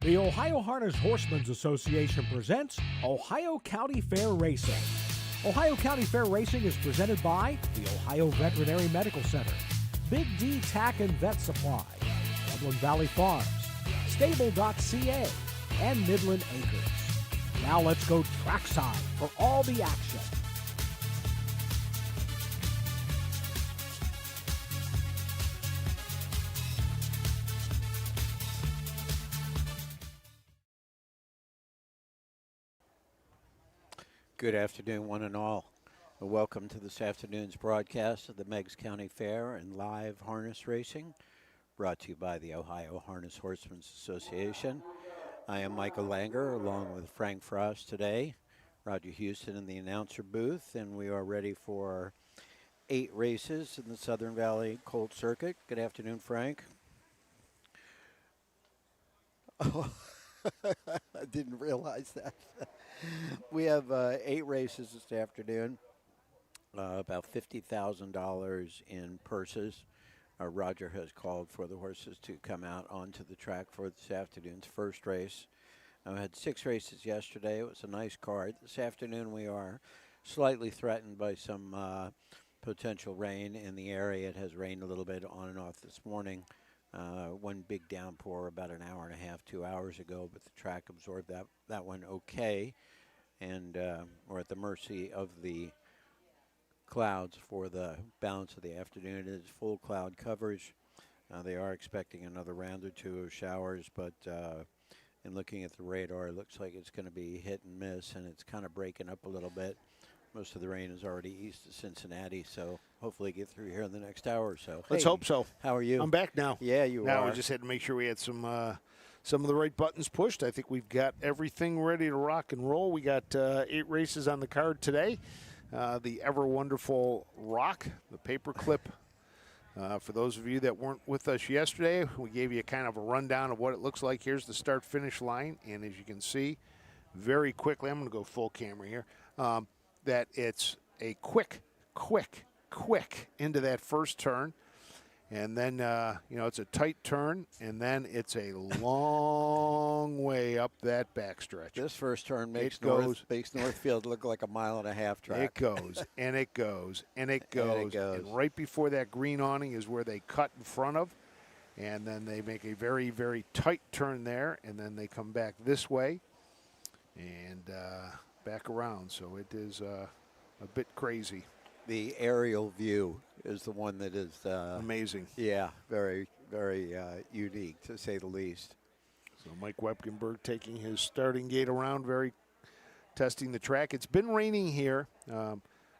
The Ohio Harness Horsemen's Association presents Ohio County Fair Racing. Ohio County Fair Racing is presented by the Ohio Veterinary Medical Center, Big D Tack and Vet Supply, Dublin Valley Farms, Stable.ca, and Midland Acres. Now let's go trackside for all the action. Good afternoon, one and all. Welcome to this afternoon's broadcast of the Meigs County Fair and live harness racing, brought to you by the Ohio Harness Horsemen's Association. I am Michael Langer, along with Frank Frost today, Roger Houston in the announcer booth, and we are ready for 8 races in the Southern Valley Colt Circuit. Good afternoon, Frank. Oh, I didn't realize that. We have 8 races this afternoon, about $50,000 in purses. Roger has called for the horses to come out onto the track for this afternoon's first race. I had 6 races yesterday. It was a nice card. This afternoon we are slightly threatened by some potential rain in the area. It has rained a little bit on and off this morning. One big downpour about an hour and a half, 2 hours ago, but the track absorbed that one okay. And we're at the mercy of the clouds for the balance of the afternoon. It is full cloud coverage. They are expecting another round or two of showers, but in looking at the radar, it looks like it's going to be hit and miss, and it's kind of breaking up a little bit. Most of the rain is already east of Cincinnati, so hopefully get through here in the next hour or so. Let's hope so. How are you? I'm back now. Yeah, you are. Now we just had to make sure we had some of the right buttons pushed. I think we've got everything ready to rock and roll. We got 8 races on the card today. The ever wonderful Rock, the paperclip. For those of you that weren't with us yesterday, we gave you kind of a rundown of what it looks like. Here's the start-finish line, and as you can see, very quickly, I'm going to go full camera here, that it's a quick into that first turn. And then, it's a tight turn, and then it's a long way up that backstretch. This first turn makes Northfield look like a mile-and-a-half track. It goes, and it goes, and it goes. And right before that green awning is where they cut in front of. And then they make a very, very tight turn there, and then they come back this way and back around. So it is a bit crazy. The aerial view is the one that is amazing. Yeah, very, very unique, to say the least. So Mike Wepkenberg taking his starting gate around, testing the track. It's been raining here.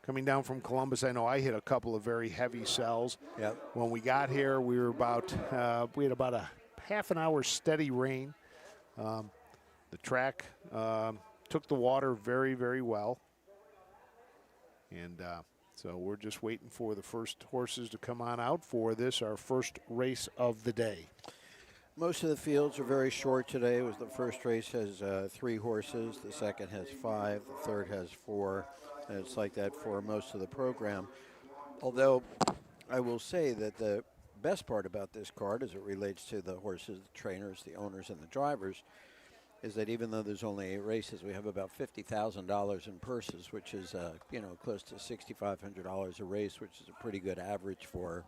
Coming down from Columbus, I know I hit a couple of very heavy cells. Yep. When we got here, we had about a half an hour steady rain. The track took the water very, very well. And so we're just waiting for the first horses to come on out for this, our first race of the day. Most of the fields are very short today. It was the first race has 3 horses, the second has 5, the third has 4, and it's like that for most of the program. Although I will say that the best part about this card as it relates to the horses, the trainers, the owners, and the drivers is that even though there's only 8 races, we have about $50,000 in purses, which is, close to $6,500 a race, which is a pretty good average for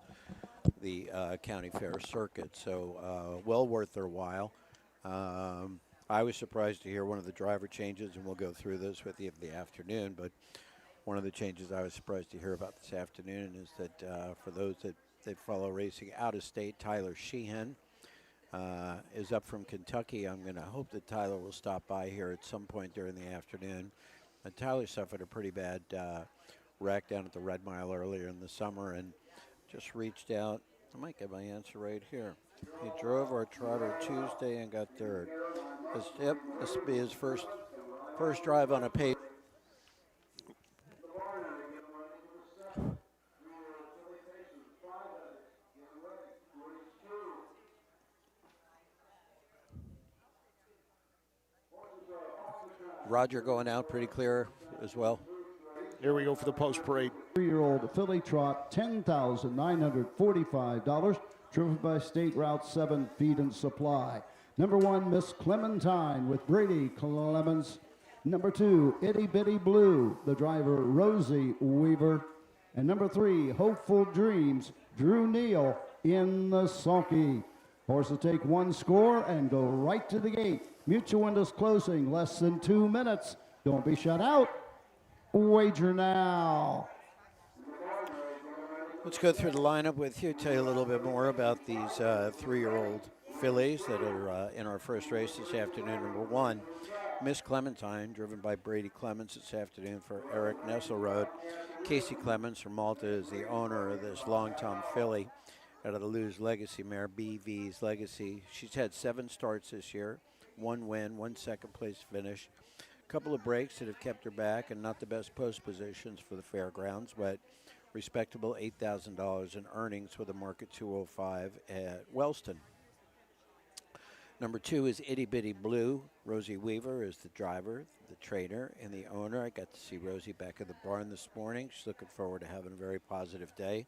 the county fair circuit. So well worth their while. I was surprised to hear one of the driver changes, and we'll go through this with you in the afternoon, but one of the changes I was surprised to hear about this afternoon is that for those that follow racing out of state, Tyler Sheehan is up from Kentucky. I'm going to hope that Tyler will stop by here at some point during the afternoon. Tyler suffered a pretty bad wreck down at the Red Mile earlier in the summer and just reached out. I might get my answer right here. He drove our trotter Tuesday and got third. This will be his first drive on a pace. Roger going out pretty clear as well. Here we go for the post parade. 3-year-old filly trot, $10,945, driven by State Route 7 Feed and Supply. Number 1, Miss Clementine with Brady Clemens. Number 2, Itty Bitty Blue, the driver Rosie Weaver. And number 3, Hopeful Dreams, Drew Neal in the sulky. Horses take one score and go right to the gate. Mutual windows closing, less than 2 minutes. Don't be shut out. Wager now. Let's go through the lineup with you, tell you a little bit more about these 3-year-old fillies that are in our first race this afternoon. Number 1, Miss Clementine, driven by Brady Clemens this afternoon for Eric Nesselrode. Casey Clemens from Malta is the owner of this long-time filly out of the Lewis Legacy mare, BV's Legacy. She's had 7 starts this year, 1 win, 1 second place finish. A couple of breaks that have kept her back, and not the best post positions for the fairgrounds, but respectable $8,000 in earnings with a market 205 at Wellston. Number 2 is Itty Bitty Blue. Rosie Weaver is the driver, the trainer, and the owner. I got to see Rosie back at the barn this morning. She's looking forward to having a very positive day.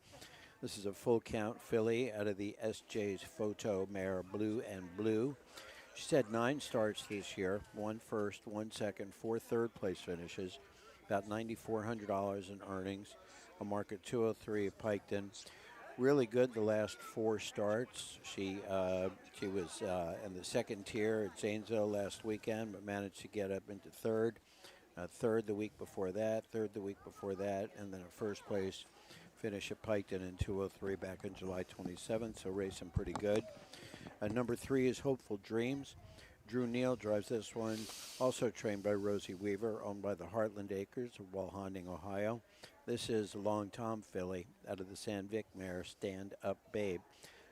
This is a full count filly out of the SJ's Photo mare, Blue and Blue. She's had 9 starts this year, 1 first, 1 second, 4 third place finishes, about $9,400 in earnings, a market 203 at Piketon. Really good the last 4 starts. She was in the second tier at Zanesville last weekend, but managed to get up into third. Third the week before that, third the week before that, and then a first place finish at Piketon in 203 back on July 27th, so racing pretty good. Number 3 is Hopeful Dreams. Drew Neal drives this one, also trained by Rosie Weaver, owned by the Heartland Acres of Walhonding, Ohio. This is a Long Tom filly out of the San Vic mare, Stand Up Babe.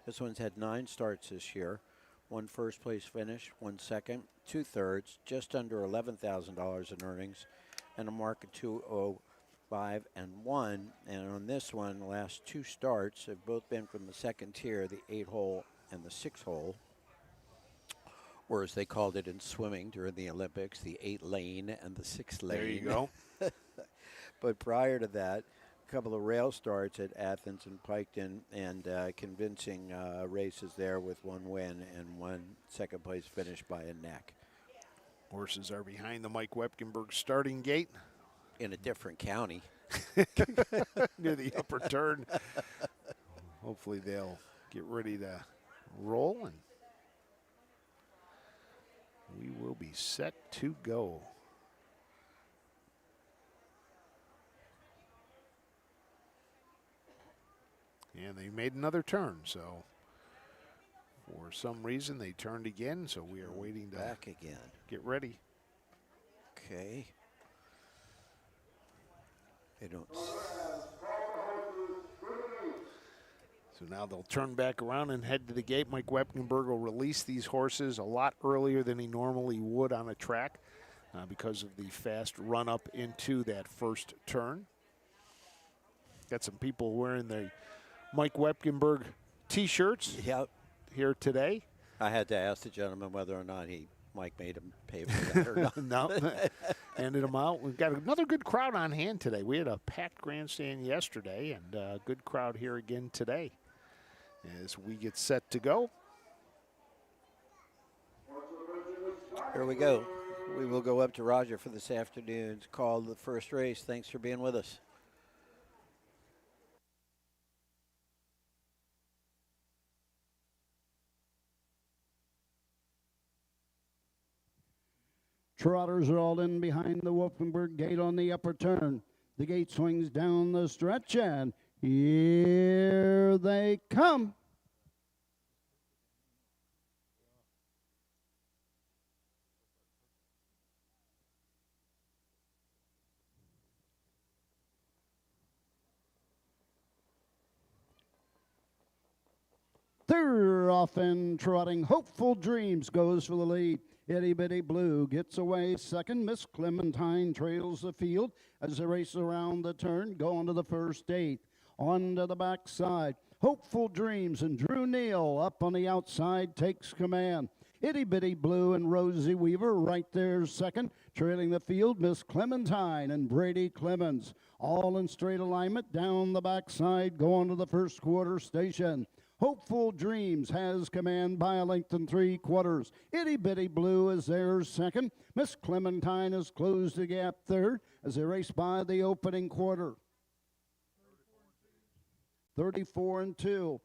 This one's had 9 starts this year, 1 first place finish, 1 second, 2 thirds, just under $11,000 in earnings, and a market 205 and 1. And on this one, the last 2 starts have both been from the second tier, the 8-hole and the 6-hole, or as they called it in swimming during the Olympics, the 8-lane and the 6-lane. There you go. But prior to that, a couple of rail starts at Athens and Piketon, and convincing races there with 1 win and 1 second place finish by a neck. Horses are behind the Mike Wepkenberg starting gate. In a different county. Near the upper turn. Hopefully they'll get ready to roll, and we will be set to go. And they made another turn, so for some reason they turned again, so we are waiting to back again. Get ready. Okay. They don't. So now they'll turn back around and head to the gate. Mike Wepkenberg will release these horses a lot earlier than he normally would on a track because of the fast run up into that first turn. Got some people wearing the Mike Wepkenberg t-shirts here today. I had to ask the gentleman whether or not Mike made him pay for that or not. No, handed them out. We've got another good crowd on hand today. We had a packed grandstand yesterday, and a good crowd here again today as we get set to go. Here we go. We will go up to Roger for this afternoon's call to the first race. Thanks for being with us. Trotters are all in behind the Wolfenberg gate on the upper turn. The gate swings down the stretch, and here they come. They're off and trotting. Hopeful Dreams goes for the lead. Itty Bitty Blue gets away second. Miss Clementine trails the field as they race around the turn, going to the first 8. On to the backside, Hopeful Dreams and Drew Neal up on the outside takes command. Itty Bitty Blue and Rosie Weaver right there second. Trailing the field, Miss Clementine and Brady Clemens. All in straight alignment down the backside, going to the first quarter station. Hopeful Dreams has command by a length and 3/4. Itty Bitty Blue is there second. Miss Clementine has closed the gap third as they race by the opening quarter. 34-2.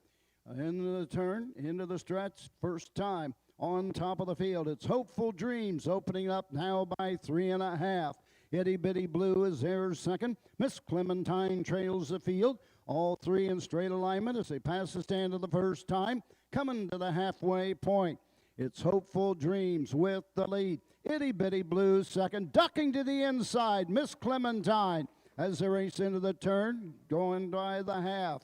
Into the turn, into the stretch, first time on top of the field. It's Hopeful Dreams opening up now by 3.5. Itty Bitty Blue is there second. Miss Clementine trails the field. All three in straight alignment as they pass the stand of the first time. Coming to the halfway point. It's Hopeful Dreams with the lead. Itty Bitty Blue second. Ducking to the inside. Miss Clementine as they race into the turn. Going by the half.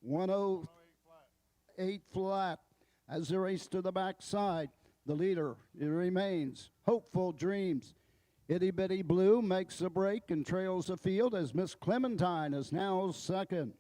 108 flat as they race to the backside. The leader, it remains Hopeful Dreams. Itty Bitty Blue makes a break and trails the field as Miss Clementine is now second.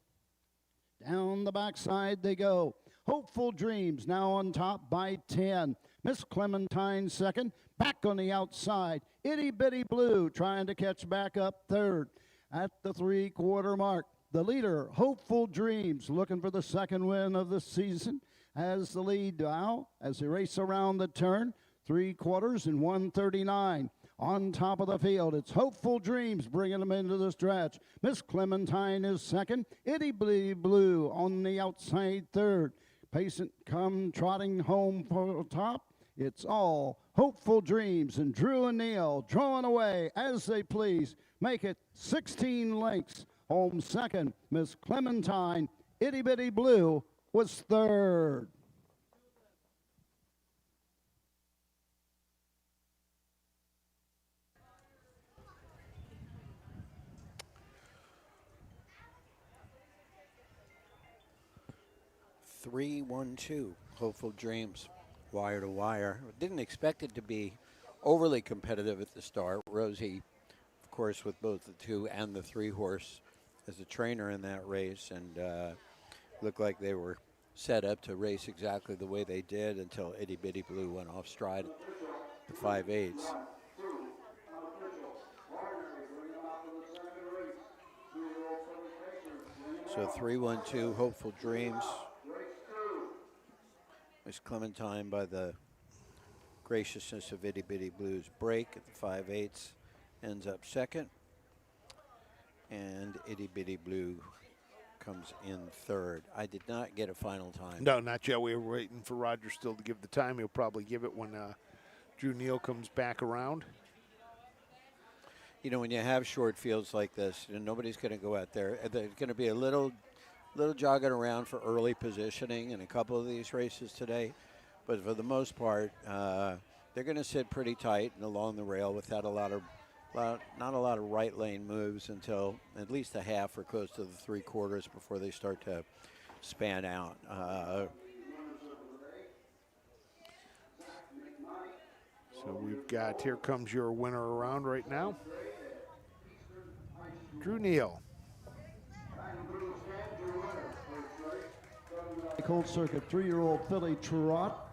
Down the backside they go. Hopeful Dreams now on top by 10. Miss Clementine second. Back on the outside. Itty Bitty Blue trying to catch back up third. At the 3/4 mark, the leader, Hopeful Dreams, looking for the second win of the season, has the lead now as they race around the turn. 3/4 and 139. On top of the field, it's Hopeful Dreams bringing them into the stretch. Miss Clementine is second. Itty Bitty Blue on the outside third. Pacing come trotting home for the top. It's all Hopeful Dreams, and Drew and Neil drawing away as they please. Make it 16 lengths. Home second, Miss Clementine. Itty Bitty Blue was third. Three, 1-2. Hopeful Dreams, wire to wire. Didn't expect it to be overly competitive at the start. Rosie, of course, with both the 2 and the 3 horse as a trainer in that race, and looked like they were set up to race exactly the way they did until Itty Bitty Blue went off stride the 5/8. So 3-1-2, Hopeful Dreams. Miss Clementine, by the graciousness of Itty Bitty Blue's break at the 5/8, ends up second. And Itty Bitty Blue comes in third. I did not get a final time. No, not yet. We were waiting for Roger still to give the time. He'll probably give it when Drew Neal comes back around. You know, when you have short fields like this, nobody's going to go out there. There's going to be a little jogging around for early positioning in a couple of these races today. But for the most part, they're going to sit pretty tight and along the rail without not a lot of right lane moves until at least a half or close to the 3/4 before they start to span out. So we've got, here comes your winner around right now. Drew Neal. Cold Circuit 3-year-old filly Trot.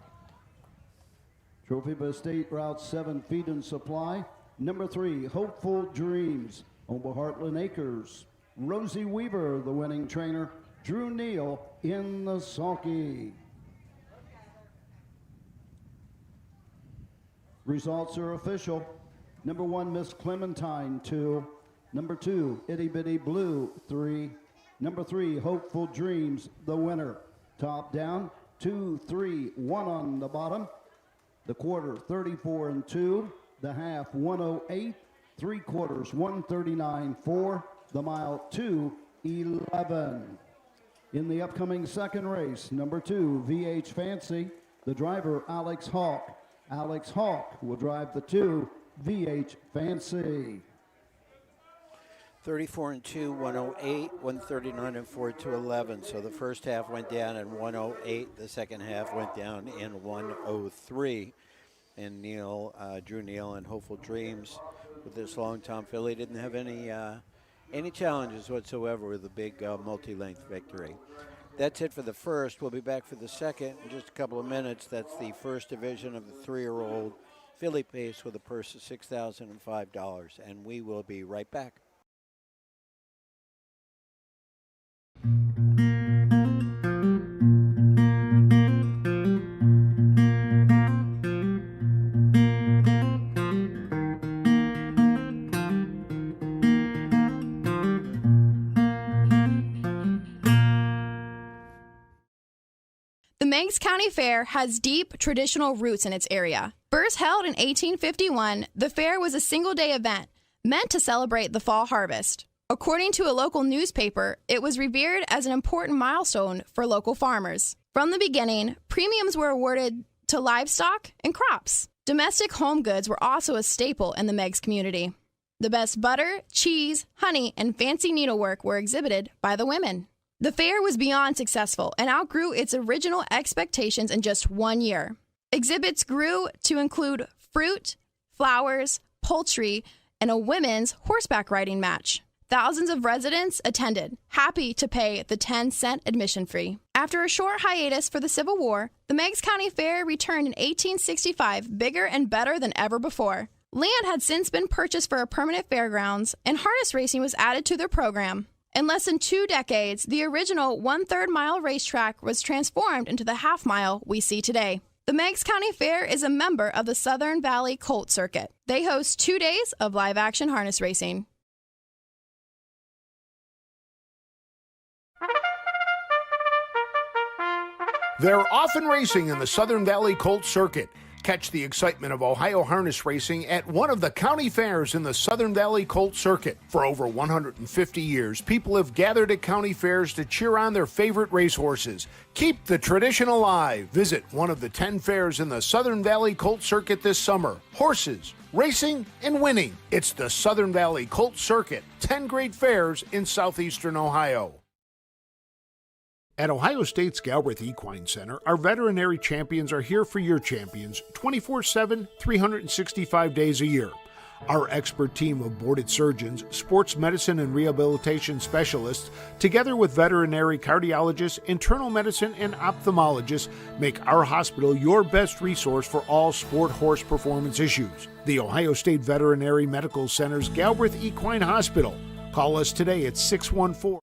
Trophy by State Route 7 Feed and Supply. Number 3, Hopeful Dreams. Over Heartland Acres. Rosie Weaver, the winning trainer. Drew Neal in the sulky. Results are official. Number 1, Miss Clementine, 2. Number 2, Itty Bitty Blue, 3. Number 3, Hopeful Dreams, the winner. Top down, 2, 3, 1 on the bottom. The quarter, 34-2. The half, 108. 3/4, 139.4. The mile, 2:11. In the upcoming second race, number 2, VH Fancy. The driver, Alex Hawk. Alex Hawk will drive the 2, VH Fancy. 34-2, 108, 139-4, 211. So the first half went down in 108. The second half went down in 103. And Drew Neal and Hopeful Dreams with this long Tom filly didn't have any challenges whatsoever with a big multi-length victory. That's it for the first. We'll be back for the second in just a couple of minutes. That's the first division of the 3-year-old filly pace with a purse of $6,005. And we will be right back. The Meigs County Fair has deep traditional roots in its area. First held in 1851, the fair was a single-day event meant to celebrate the fall harvest. According to a local newspaper, it was revered as an important milestone for local farmers. From the beginning, premiums were awarded to livestock and crops. Domestic home goods were also a staple in the Meigs community. The best butter, cheese, honey, and fancy needlework were exhibited by the women. The fair was beyond successful and outgrew its original expectations in just 1 year. Exhibits grew to include fruit, flowers, poultry, and a women's horseback riding match. Thousands of residents attended, happy to pay the 10-cent admission fee. After a short hiatus for the Civil War, the Meigs County Fair returned in 1865 bigger and better than ever before. Land had since been purchased for a permanent fairgrounds, and harness racing was added to their program. In less than 2 decades, the original 1/3 mile racetrack was transformed into the half mile we see today. The Meigs County Fair is a member of the Southern Valley Colt Circuit. They host 2 days of live-action harness racing. They're often racing in the Southern Valley Colt Circuit. Catch the excitement of Ohio harness racing at one of the county fairs in the Southern Valley Colt Circuit. For over 150 years, people have gathered at county fairs to cheer on their favorite racehorses. Keep the tradition alive. Visit one of the 10 fairs in the Southern Valley Colt Circuit this summer. Horses, racing, and winning. It's the Southern Valley Colt Circuit. 10 great fairs in southeastern Ohio. At Ohio State's Galbraith Equine Center, our veterinary champions are here for your champions 24/7, 365 days a year. Our expert team of boarded surgeons, sports medicine and rehabilitation specialists, together with veterinary cardiologists, internal medicine, and ophthalmologists, make our hospital your best resource for all sport horse performance issues. The Ohio State Veterinary Medical Center's Galbraith Equine Hospital. Call us today at 614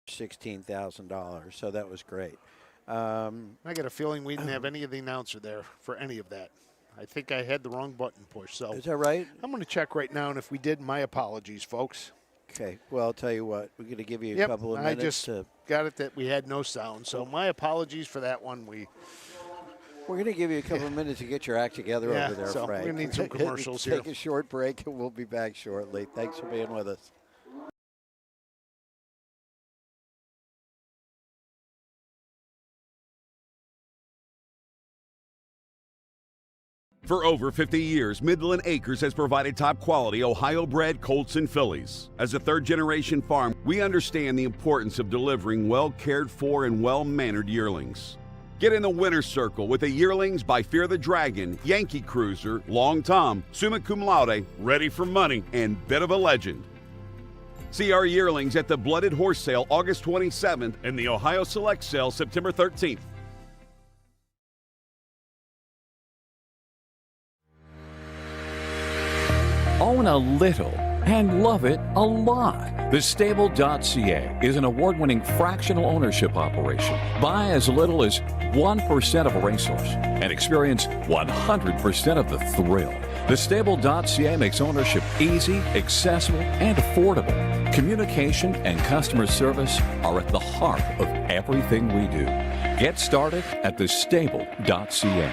$16,000. So that was great. I got a feeling we didn't have any of the announcer there for any of that. I think I had the wrong button pushed. So is that right? I'm going to check right now, and if we did, my apologies, folks. Okay. Well, I'll tell you what. We're going to give you a Yep, couple of I minutes just to. got it that we had no sound. So my apologies for that one. We're going to give you a couple of minutes to get your act together Yeah, over there, so Frank. we're gonna need some commercials here. Take a short break, and we'll be back shortly. Thanks for being with us. For over 50 years, Midland Acres has provided top-quality Ohio-bred colts and fillies. As a third-generation farm, we understand the importance of delivering well-cared-for and well-mannered yearlings. Get in the winner's circle with the yearlings by Fear the Dragon, Yankee Cruiser, Long Tom, Summa Cum Laude, Ready for Money, and Bit of a Legend. See our yearlings at the Blooded Horse Sale August 27th and the Ohio Select Sale September 13th. Own a little and love it a lot. TheStable.ca is an award-winning fractional ownership operation. Buy as little as 1% of a racehorse and experience 100% of the thrill. TheStable.ca makes ownership easy, accessible, and affordable. Communication and customer service are at the heart of everything we do. Get started at TheStable.ca.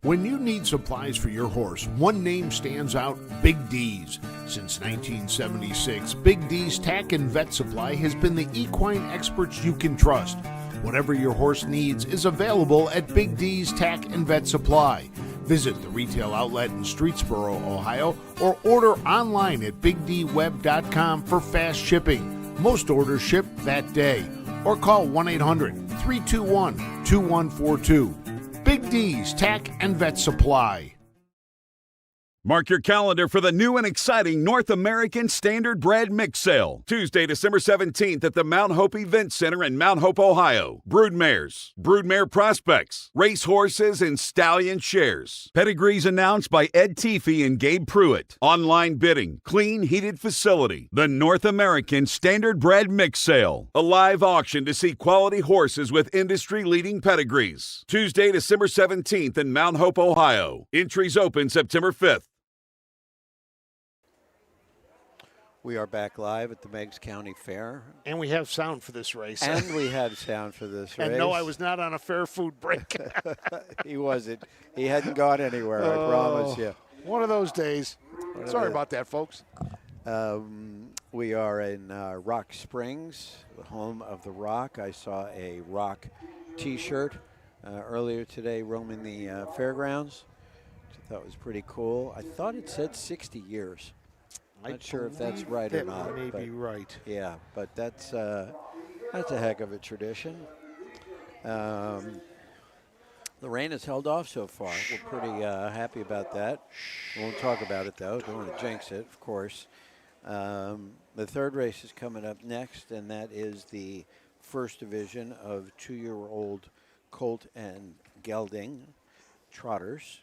When you need supplies for your horse, one name stands out: Big D's. Since 1976, Big D's Tack and Vet Supply has been the equine experts you can trust. Whatever your horse needs is available at Big D's Tack and Vet Supply. Visit the retail outlet in Streetsboro, Ohio, or order online at BigDWeb.com for fast shipping. Most orders ship that day. Or call 1-800-321-2142. Big D's Tack and Vet Supply. Mark your calendar for the new and exciting North American Standard Bred Mix Sale. Tuesday, December 17th at the Mount Hope Event Center in Mount Hope, Ohio. Broodmares, broodmare prospects, race horses, and stallion shares. Pedigrees announced by Ed Teefee and Gabe Pruitt. Online bidding, clean, heated facility. The North American Standard Bred Mix Sale. A live auction to see quality horses with industry-leading pedigrees. Tuesday, December 17th in Mount Hope, Ohio. Entries open September 5th. We are back live at the Meigs County Fair. And we have sound for this race. And we had sound for this race. And no, I was not on a fair food break. He wasn't. He hadn't gone anywhere, I promise you. One of those days. Sorry about that, folks. We are in Rock Springs, the home of the Rock. I saw a Rock T-shirt earlier today roaming the fairgrounds, which I thought was pretty cool. I thought it said 60 years. Not sure if that's right or not. That may be right. Yeah, but that's a heck of a tradition. The rain has held off so far. We're pretty happy about that. We won't talk about it, though. Don't want to jinx it, of course. The third race is coming up next, and that is the first division of 2-year-old colt and gelding trotters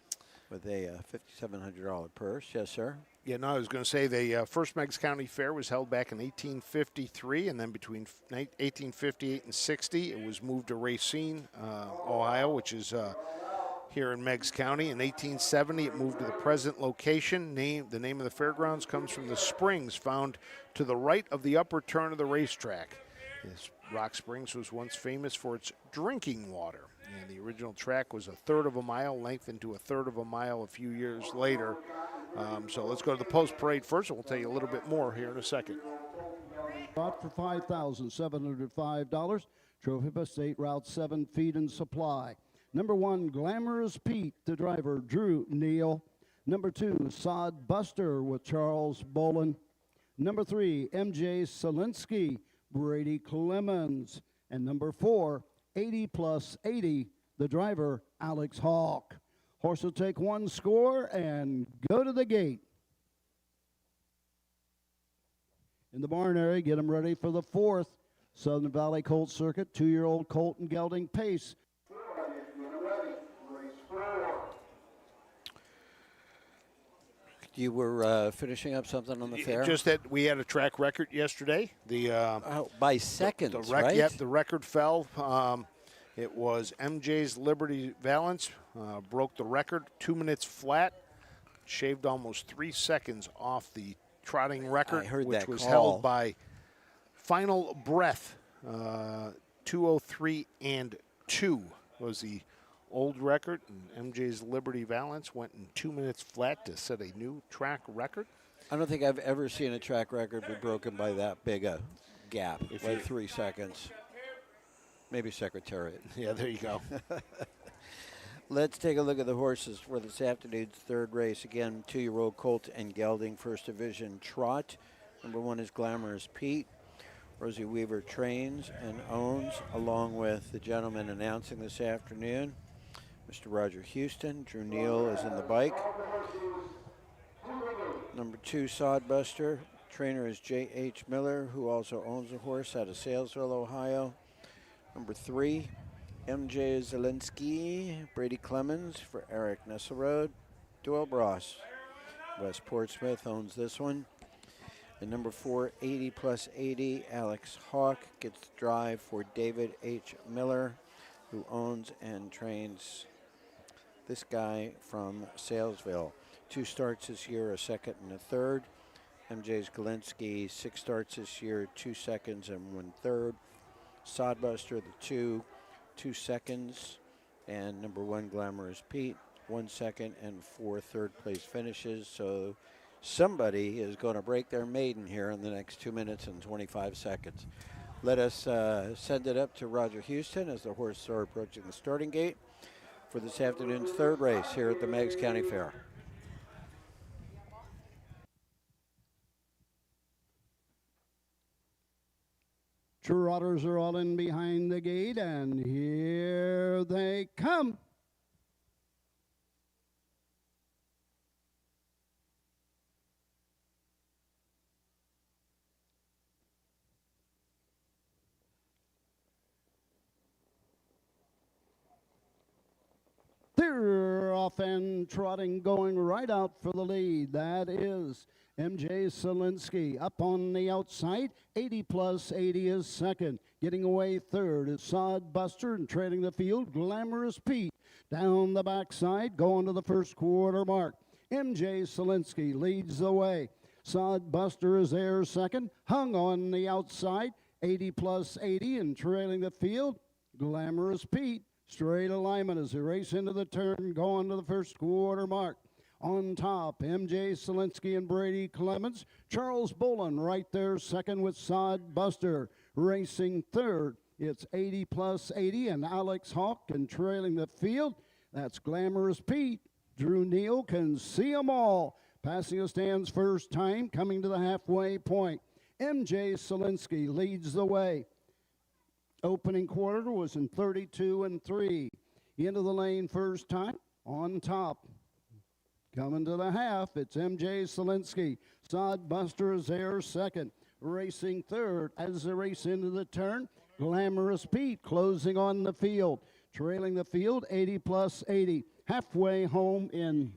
with a $5,700 purse. Yes, sir. Yeah, no, I was going to say the first Meigs County Fair was held back in 1853, and then between 1858 and 60, it was moved to Racine, Ohio, which is here in Meigs County. In 1870, it moved to the present location. The name of the fairgrounds comes from the springs found to the right of the upper turn of the racetrack. This Rock Springs was once famous for its drinking water, and the original track was 1/3 of a mile, lengthened to 1/3 of a mile a few years later. So let's go to the post parade first, and we'll tell you a little bit more here in a second. Bought for $5,705. Trophy by State Route 7 Feed and Supply. Number 1, Glamorous Pete, the driver, Drew Neal. Number 2, Sod Buster with Charles Bolin. Number 3, MJ Selinsky, Brady Clemens. And number 4, 80+80, the driver, Alex Hawk. Horse will take one score and go to the gate. In the barn area, get them ready for the 4th Southern Valley Colt Circuit, 2-year-old colt and gelding pace. You were finishing up something on the fair? Just that we had a track record yesterday. By seconds, right? Yep, the record fell. It was MJ's Liberty Valance, broke the record, 2 minutes flat, shaved almost 3 seconds off the trotting record, which was held by Final Breath. 2:03 and 2 was the old record, and MJ's Liberty Valance went in 2 minutes flat to set a new track record. I don't think I've ever seen a track record be broken by that big a gap, like 3 seconds. Maybe Secretariat. Yeah, there you go. Let's take a look at the horses for this afternoon's third race. Again, 2-year-old Colt and Gelding, First Division Trot. Number 1 is Glamorous Pete. Rosie Weaver trains and owns, along with the gentleman announcing this afternoon, Mr. Roger Houston. Drew Neal is in the bike. Number 2, Sodbuster. Trainer is J.H. Miller, who also owns a horse out of Salesville, Ohio. Number 3, M.J. Zielinski. Brady Clemens for Eric Nesselrode. Doyle Bross. West Portsmouth owns this one. And number 4, 80 plus 80, Alex Hawk gets the drive for David H. Miller, who owns and trains this guy from Salesville. 2 starts this year, a second and a third. MJ Zielinski, 6 starts this year, 2 seconds and 1 third. Sodbuster, the 2 seconds. And number 1, Glamorous Pete, 1 second and 4 third place finishes. So somebody is going to break their maiden here in the next 2 minutes and 25 seconds. Let us send it up to Roger Houston as the horses are approaching the starting gate for this afternoon's third race here at the Meigs County Fair. Trotters are all in behind the gate, and here they come. They're off and trotting, going right out for the lead. That is M.J. Zielinski. Up on the outside, 80 plus 80 is second. Getting away third is Sodbuster, and trailing the field, Glamorous Pete. Down the backside, going to the first quarter mark. M.J. Zielinski leads the way. Sodbuster is there second. Hung on the outside, 80 plus 80, and trailing the field, Glamorous Pete. Straight alignment as they race into the turn, going to the first quarter mark. On top, M.J. Zielinski and Brady Clemens. Charles Bolin right there second with Sodbuster. Racing third, it's 80 plus 80, and Alex Hawk, and trailing the field, that's Glamorous Pete. Drew Neal can see them all. Passing the stands first time, coming to the halfway point. M.J. Zielinski leads the way. Opening quarter was in 32 and 3. Into the lane first time, on top. Coming to the half, it's M.J. Zielinski. Sodbuster is there second. Racing third as they race into the turn. Glamorous Pete closing on the field. Trailing the field, 80 plus 80. Halfway home in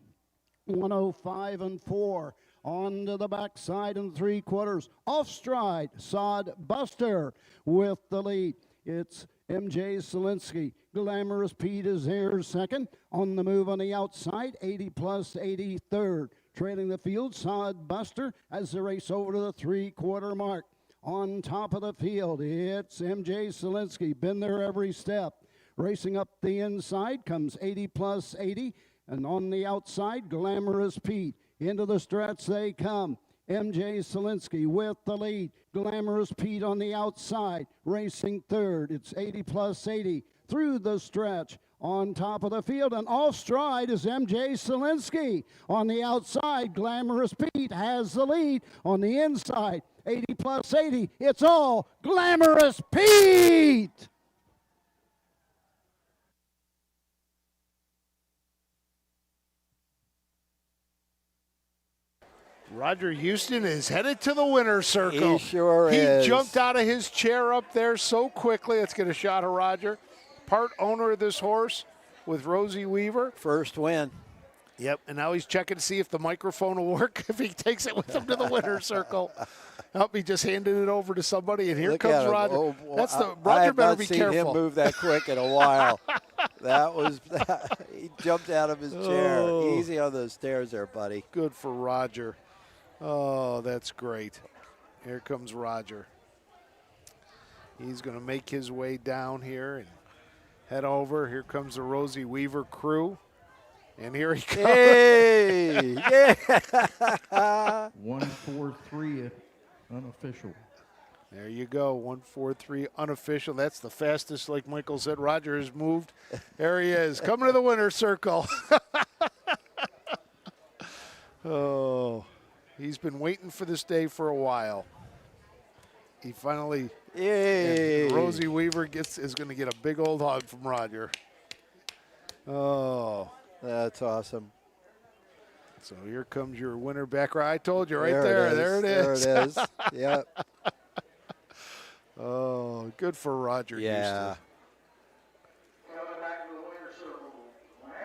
105 and 4. On to the backside in 3/4. Off stride, Sodbuster with the lead. It's M.J. Zielinski. Glamorous Pete is there second. On the move on the outside, 80 plus 80 third. Trailing the field, Sodbuster as they race over to the 3/4 mark. On top of the field, it's M.J. Zielinski. Been there every step. Racing up the inside comes 80 plus 80. And on the outside, Glamorous Pete. Into the stretch they come. M.J. Zielinski with the lead. Glamorous Pete on the outside, racing third. It's 80 plus 80 through the stretch. On top of the field and off stride is M.J. Zielinski. On the outside, Glamorous Pete has the lead. On the inside, 80 plus 80. It's all Glamorous Pete. Roger Houston is headed to the winner's circle. He sure is. He jumped out of his chair up there so quickly. Let's get a shot of Roger. Part owner of this horse with Rosie Weaver. First win. Yep, and now he's checking to see if the microphone will work if he takes it with him to the winner's circle. Help me just handing it over to somebody, and here Look comes at him. Roger. Oh, That's the I Roger have better not be seen careful. him move that quick in a while. He jumped out of his chair. Oh. Easy on those stairs there, buddy. Good for Roger. Oh, that's great. Here comes Roger. He's going to make his way down here and head over. Here comes the Rosie Weaver crew. And here he comes. Hey! Yeah! 143 unofficial. There you go, 143 unofficial. That's the fastest, like Michael said, Roger has moved. There he is, coming to the winner's circle. Oh, he's been waiting for this day for a while. He finally, Yay! Rosie Weaver is going to get a big old hug from Roger. Oh. That's awesome. So here comes your winner back. I told you right there. There it is. There it is. Yep. Oh, good for Roger. Yeah.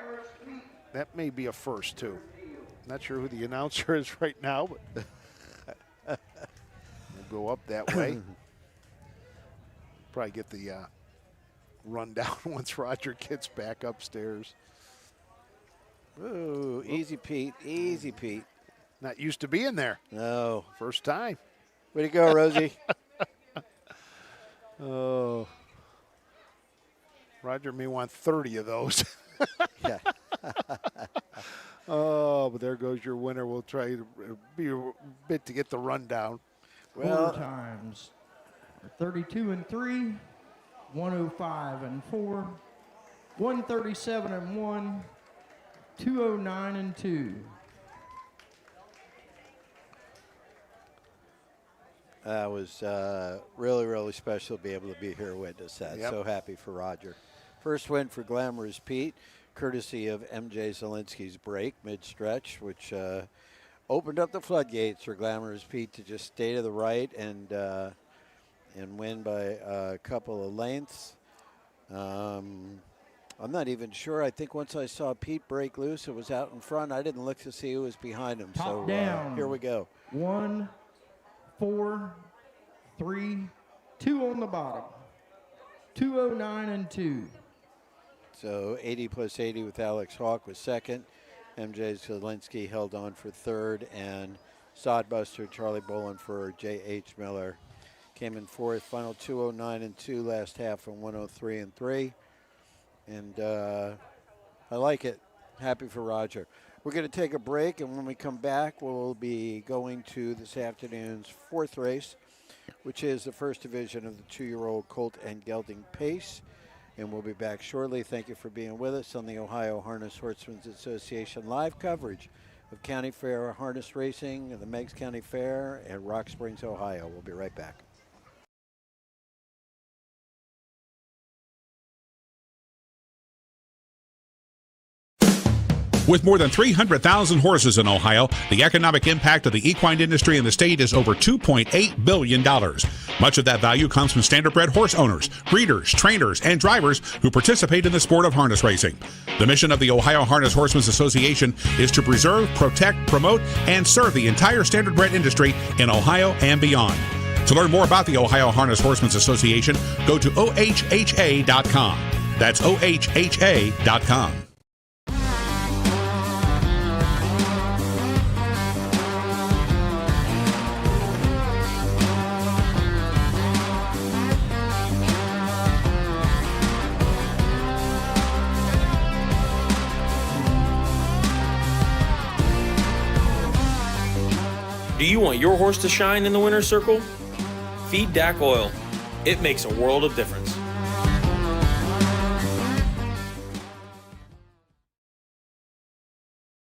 Houston. That may be a first, too. Not sure who the announcer is right now, but we'll go up that way. Probably get the rundown once Roger gets back upstairs. Ooh, easy Pete. Easy Pete. Not used to being there. No. First time. Way to go, Rosie. Oh. Roger may want 30 of those. Yeah. Oh, but there goes your winner. We'll try to be a bit to get the rundown. Well, times 32 and 3, 105 and 4, 137 and 1, 209 and 2. That was really, really special to be able to be here and witness that. Yep. So happy for Roger. First win for Glamorous Pete, courtesy of MJ Zielinski's break mid-stretch, which opened up the floodgates for Glamorous Pete to just stay to the right and win by a couple of lengths. I'm not even sure. I think once I saw Pete break loose, it was out in front. I didn't look to see who was behind him. Top so down. Here we go. 1, 4, 3, 2 on the bottom. 209 and 2. So 80 plus 80 with Alex Hawk was second. MJ Zielinski held on for third, and Sodbuster Charlie Bolin for J.H. Miller came in fourth. Final 209 and 2, last half on 103 and 3. And I like it. Happy for Roger. We're going to take a break, and when we come back, we'll be going to this afternoon's fourth race, which is the first division of the 2-year-old Colt and Gelding Pace. And we'll be back shortly. Thank you for being with us on the Ohio Harness Horsemen's Association live coverage of County Fair Harness Racing, the Meigs County Fair, and Rock Springs, Ohio. We'll be right back. With more than 300,000 horses in Ohio, the economic impact of the equine industry in the state is over $2.8 billion. Much of that value comes from standardbred horse owners, breeders, trainers, and drivers who participate in the sport of harness racing. The mission of the Ohio Harness Horsemen's Association is to preserve, protect, promote, and serve the entire standardbred industry in Ohio and beyond. To learn more about the Ohio Harness Horsemen's Association, go to ohha.com. That's ohha.com. Do you want your horse to shine in the winner's circle? Feed DAC oil. It makes a world of difference.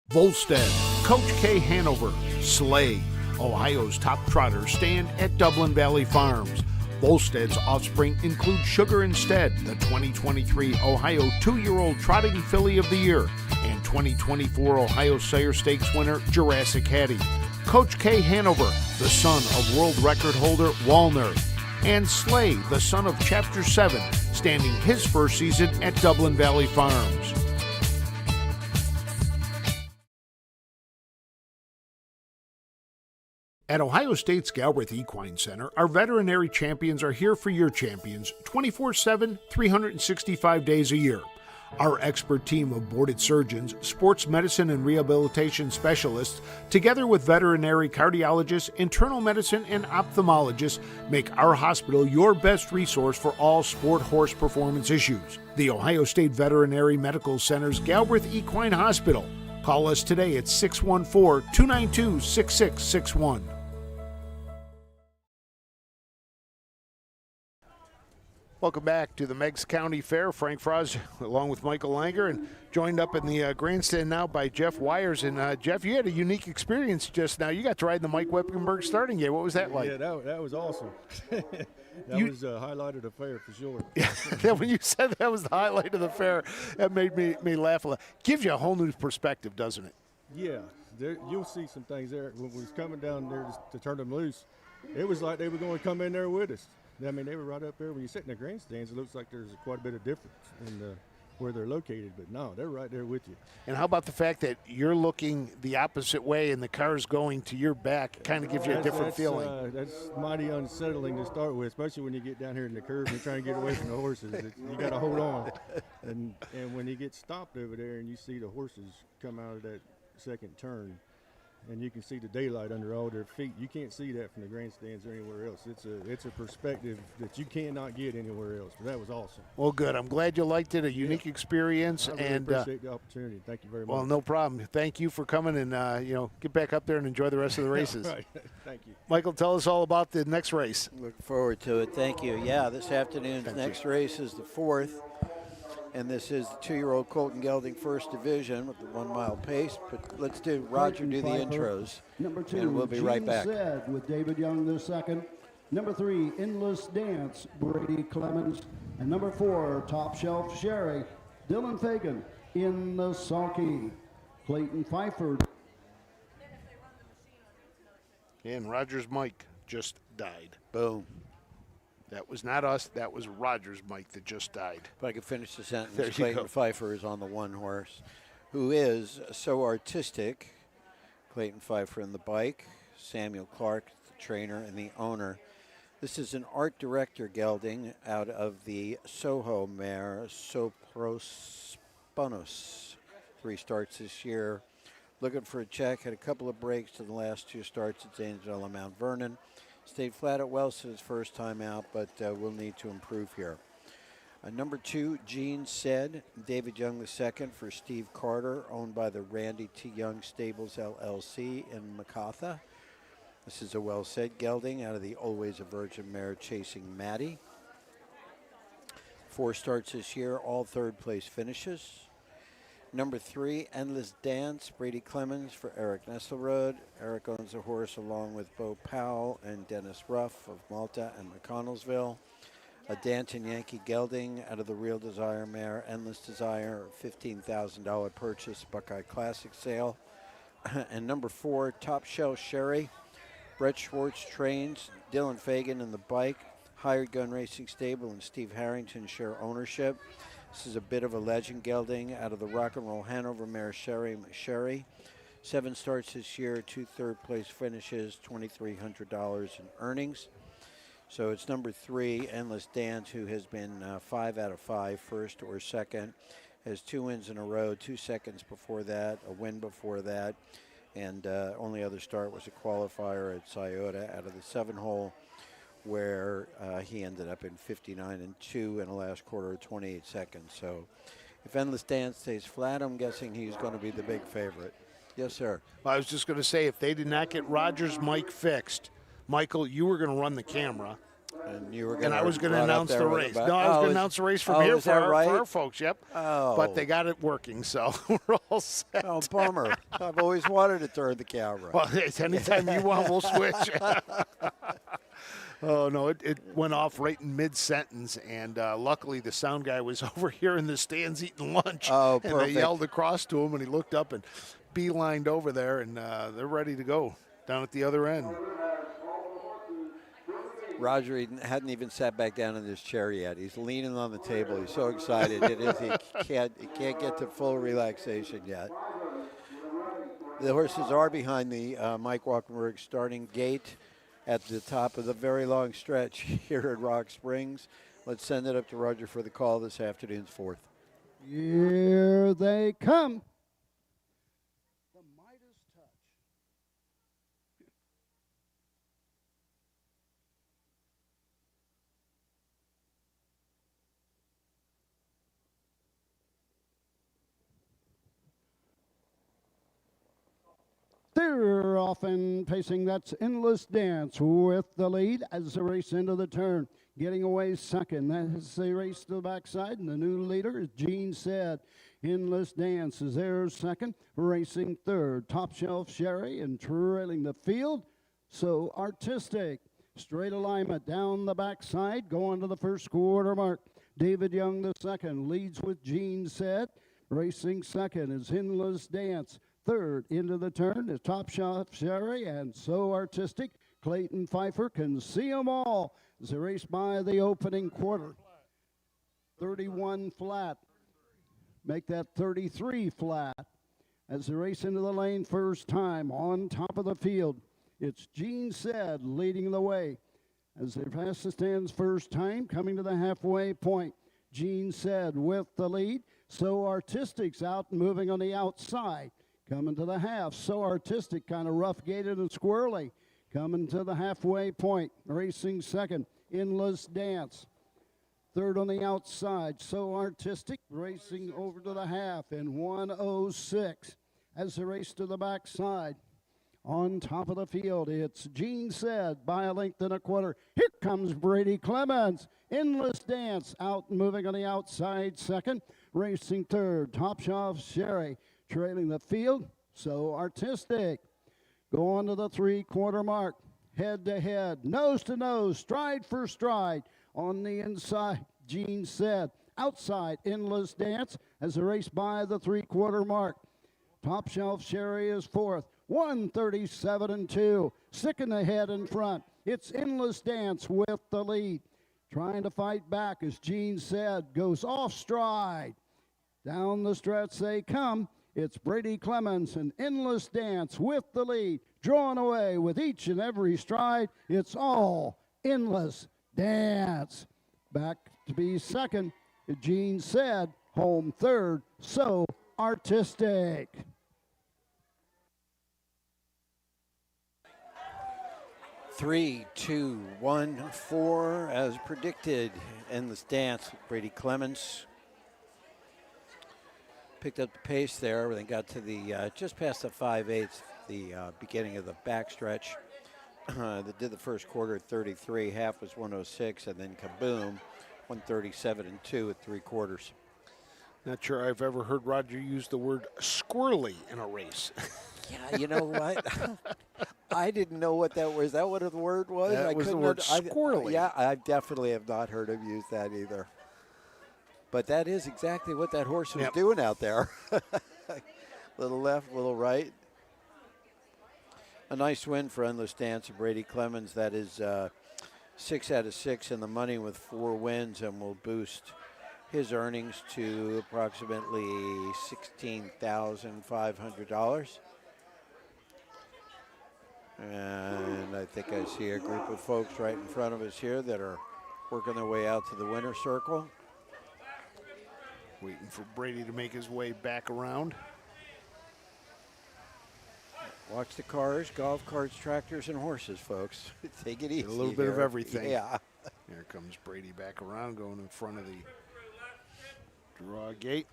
Volstead, Coach K. Hanover, Slay, Ohio's top trotters stand at Dublin Valley Farms. Volstead's offspring include Sugar Instead, the 2023 Ohio 2-year-old Trotting Filly of the Year, and 2024 Ohio Sire Stakes winner Jurassic Hattie. Coach K. Hanover, the son of world record holder Walner, and Slay, the son of Chapter 7, standing his first season at Dublin Valley Farms. At Ohio State's Galbraith Equine Center, our veterinary champions are here for your champions 24/7, 365 days a year. Our expert team of boarded surgeons, sports medicine and rehabilitation specialists, together with veterinary cardiologists, internal medicine, and ophthalmologists, make our hospital your best resource for all sport horse performance issues. The Ohio State Veterinary Medical Center's Galbraith Equine Hospital. Call us today at 614-292-6661. Welcome back to the Meigs County Fair. Frank Froz along with Michael Langer, and joined up in the grandstand now by Jeff Wires. And Jeff, you had a unique experience just now. You got to ride in the Mike Wippenberg starting gate. What was that like? Yeah, that was awesome. That was a highlight of the fair for sure. Yeah, when you said that was the highlight of the fair, that made me laugh a lot. Gives you a whole new perspective, doesn't it? Yeah, you'll see some things there. When we was coming down there to turn them loose, it was like they were going to come in there with us. I mean, they were right up there. When you sit in the grandstands, it looks like there's quite a bit of difference in where they're located. But no, they're right there with you. And how about the fact that you're looking the opposite way and the car's going to your back? It kind of gives you a different feeling. That's mighty unsettling to start with, especially when you get down here in the curve and you're trying to get away from the horses. You got to hold on. And when you get stopped over there and you see the horses come out of that second turn, and you can see the daylight under all their feet. You can't see that from the grandstands or anywhere else. It's a perspective that you cannot get anywhere else. But that was awesome. Well, good. I'm glad you liked it. A unique experience. I really appreciate the opportunity. Thank you very much. Well, no problem. Thank you for coming, and get back up there and enjoy the rest of the races. Right. Thank you. Michael, tell us all about the next race. Look forward to it. Thank you. Yeah, this afternoon's next race is the 4th. And this is the 2-year-old Colton Gelding First Division with the 1 mile pace. But let's do Roger do the intros. Number 2, and we'll be right back. Said with David Young the second. Number 3, Endless Dance, Brady Clemens. And number 4, Top Shelf Sherry, Dylan Fagan in the sulky. Clayton Pfeiffer. And Rogers Mike just died. Boom. That was not us. That was Rogers Mike that just died. If I could finish the sentence, There you Clayton go. Pfeiffer is on the 1 horse, who is so artistic. Clayton Pfeiffer in the bike, Samuel Clark, the trainer and the owner. This is an art director gelding out of the Soho mare, Soprosponos. 3 starts this year. Looking for a check, had a couple of breaks to the last 2 starts at Zanesville and Mount Vernon. Stayed flat at Wellston his first time out, but we'll need to improve here. Number 2, Gene Said, David Young II for Steve Carter, owned by the Randy T. Young Stables LLC in Macatha. This is a well-said gelding out of the Always a Virgin mare chasing Maddie. 4 starts this year, all 3rd place finishes. Number 3, Endless Dance, Brady Clemens for Eric Nesselrode. Eric owns the horse along with Bo Powell and Dennis Ruff of Malta and McConnellsville. A Danton Yankee gelding out of the Real Desire mare, Endless Desire, $15,000 purchase, Buckeye Classic sale. And number 4, Top Shelf Sherry, Brett Schwartz trains, Dylan Fagan in the bike, Hired Gun Racing Stable and Steve Harrington share ownership. This is a bit of a legend gelding out of the Rock and Roll Hanover mare Sherry. 7 starts this year, 2 third-place finishes, $2,300 in earnings. So it's number 3, Endless Dance, who has been 5 out of 5, first or second. Has 2 wins in a row, 2 seconds before that, a win before that. And only other start was a qualifier at Scioto out of the 7-hole, where he ended up in 59-2 in the last quarter of 28 seconds. So if Endless Dance stays flat, I'm guessing he's going to be the big favorite. Yes, sir. I was just going to say, if they did not get Rogers Mike fixed, Michael, you were going to run the camera. And you were going and I was going to announce the race. No, I was going to announce the race from here for our folks. Yep. Oh. But they got it working, so we're all set. Oh, bummer. I've always wanted to turn the camera. Well, anytime you want, we'll switch. Oh, no, it went off right in mid-sentence, and luckily the sound guy was over here in the stands eating lunch. Oh, and perfect. they yelled across to him, and he looked up and beelined over there, and they're ready to go down at the other end. Roger hadn't even sat back down in his chair yet. He's leaning on the table. He's so excited. He can't get to full relaxation yet. The horses are behind the Mike Walkenberg starting gate at the top of the very long stretch here at Rock Springs. Let's send it up to Roger for the call this afternoon's fourth. Here they come. The Midas Touch. They're off and pacing. That's Endless Dance with the lead as they race into the turn. Getting away second as they race to the backside. And the new leader, as Gene said, Endless Dance is there second. Racing third, Top Shelf Sherry, and trailing the field. So Artistic. Straight alignment down the backside, going to the first quarter mark. David Young the second, leads with Gene said. Racing second is Endless Dance. Third into the turn is Top Shelf Sherry and So Artistic. Clayton Pfeiffer can see them all as they race by the opening quarter. 31 flat. Make that 33 flat as they race into the lane first time on top of the field. It's Gene Said leading the way as they pass the stands first time, coming to the halfway point. Gene Said with the lead. So Artistic's out and moving on the outside. Coming to the half, So Artistic, kind of rough-gated and squirrely. Coming to the halfway point, racing second, Endless Dance. Third on the outside, So Artistic, racing over to the half in 1:06. As they race to the backside, on top of the field, it's Gene Said by a length and a quarter. Here comes Brady Clemens. Endless Dance out and moving on the outside second. Racing third, Top Shelf Sherry. Trailing the field, So Artistic. Go on to the three-quarter mark. Head to head, nose to nose, stride for stride. On the inside, Gene Said. Outside, Endless Dance as they race by the three-quarter mark. Top Shelf Sherry is fourth. 1:37.2. Sick in the head in front. It's Endless Dance with the lead. Trying to fight back as Gene Said goes off stride. Down the stretch they come. It's Brady Clemens and Endless Dance with the lead. Drawn away with each and every stride. It's all Endless Dance. Back to be second, Gene Said. Home third, So Artistic. Three, two, 1, 4, as predicted. Endless Dance with Brady Clemens. Picked up the pace there when they got to the just past the 5/8, the beginning of the backstretch. They did the first quarter at 33, half was 1:06, and then kaboom, 1:37.2 at three quarters. Not sure I've ever heard Roger use the word squirrely in a race. Yeah, you know what? I didn't know what that was. Is that what the word was? That was the word squirrely. Yeah, I definitely have not heard him use that either. But that is exactly what that horse was doing out there. Little left, little right. A nice win for Endless Dance of Brady Clemens. That is 6 out of 6 in the money with 4 wins and will boost his earnings to approximately $16,500. And I think I see a group of folks right in front of us here that are working their way out to the winner's circle. Waiting for Brady to make his way back around. Watch the cars, golf carts, tractors, and horses, folks. Take it easy. A little bit of everything. Yeah. Here comes Brady back around, going in front of the draw gate.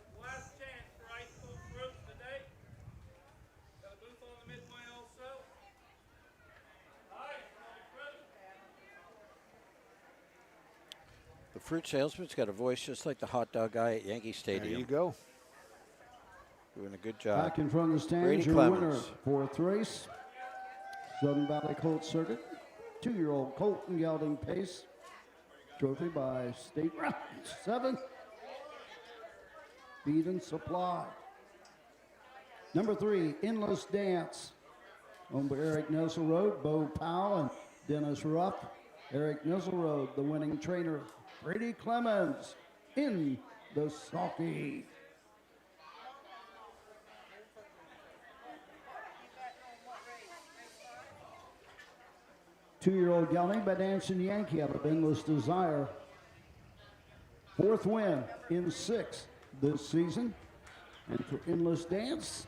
The fruit salesman's got a voice just like the hot dog guy at Yankee Stadium. There you go. Doing a good job. Back in front of the stands, Brady your Clemens. winner, fourth race, Southern Valley Colt Circuit, 2-year-old Colton Gelding Pace, trophy by State Round 7, Feed and Supply. Number 3, Endless Dance, owned by Eric Nessel Road, Bo Powell and Dennis Ruff. Eric Nessel Road, the winning trainer, Brady Clemens, in the sulky. 2-year-old gelding by Dancing Yankee out of Endless Desire. 4th win in 6 this season. And for Endless Dance,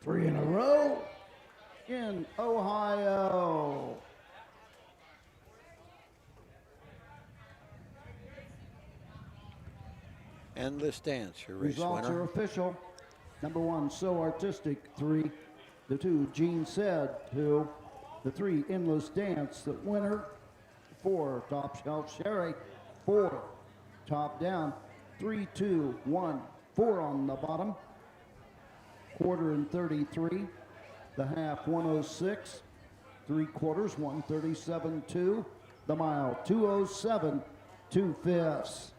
3 in a row in Ohio. Endless Dance, your race Results winner. are official. Number 1, So Artistic, 3. The 2, Gene Said, 2. The 3, Endless Dance, the winner. 4, Top Shelf Sherry, 4. Top Down, 3, 2, 1, 4 on the bottom. Quarter and 33. The half, 106. 3/4, 137.2. The mile, 207, 2/5.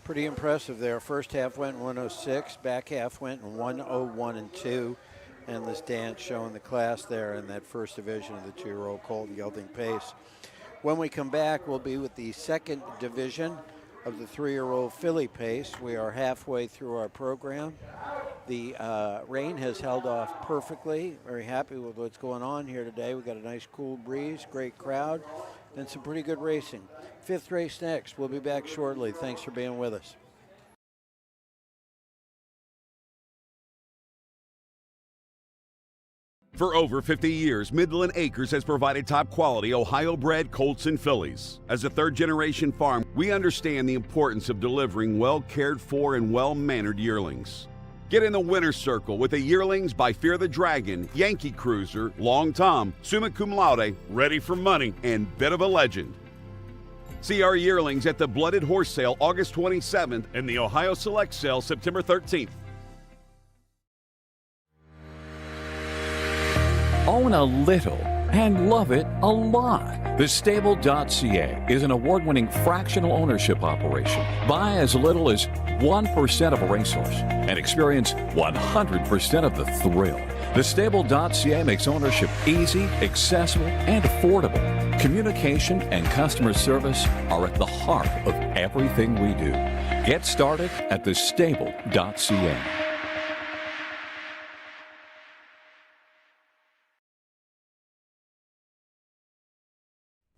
Pretty impressive there. First half went in 106, back half went in 101 and 2. Endless Dance showing the class there in that first division of the 2-year-old colt gelding pace. When we come back, we'll be with the second division of the 3-year-old filly pace. We are halfway through our program. The rain has held off perfectly. Very happy with what's going on here today. We've got a nice cool breeze, great crowd, and some pretty good racing. 5th race next. We'll be back shortly. Thanks for being with us. For over 50 years, Midland Acres has provided top-quality Ohio-bred colts and fillies. As a third-generation farm, we understand the importance of delivering well-cared-for and well-mannered yearlings. Get in the winner's circle with the yearlings by Fear the Dragon, Yankee Cruiser, Long Tom, Summa Cum Laude, Ready for Money, and Bit of a Legend. See our yearlings at the Blooded Horse Sale August 27th and the Ohio Select Sale September 13th. Own a little and love it a lot. TheStable.ca is an award-winning fractional ownership operation. Buy as little as 1% of a racehorse and experience 100% of the thrill. TheStable.ca makes ownership easy, accessible, and affordable. Communication and customer service are at the heart of everything we do. Get started at TheStable.ca.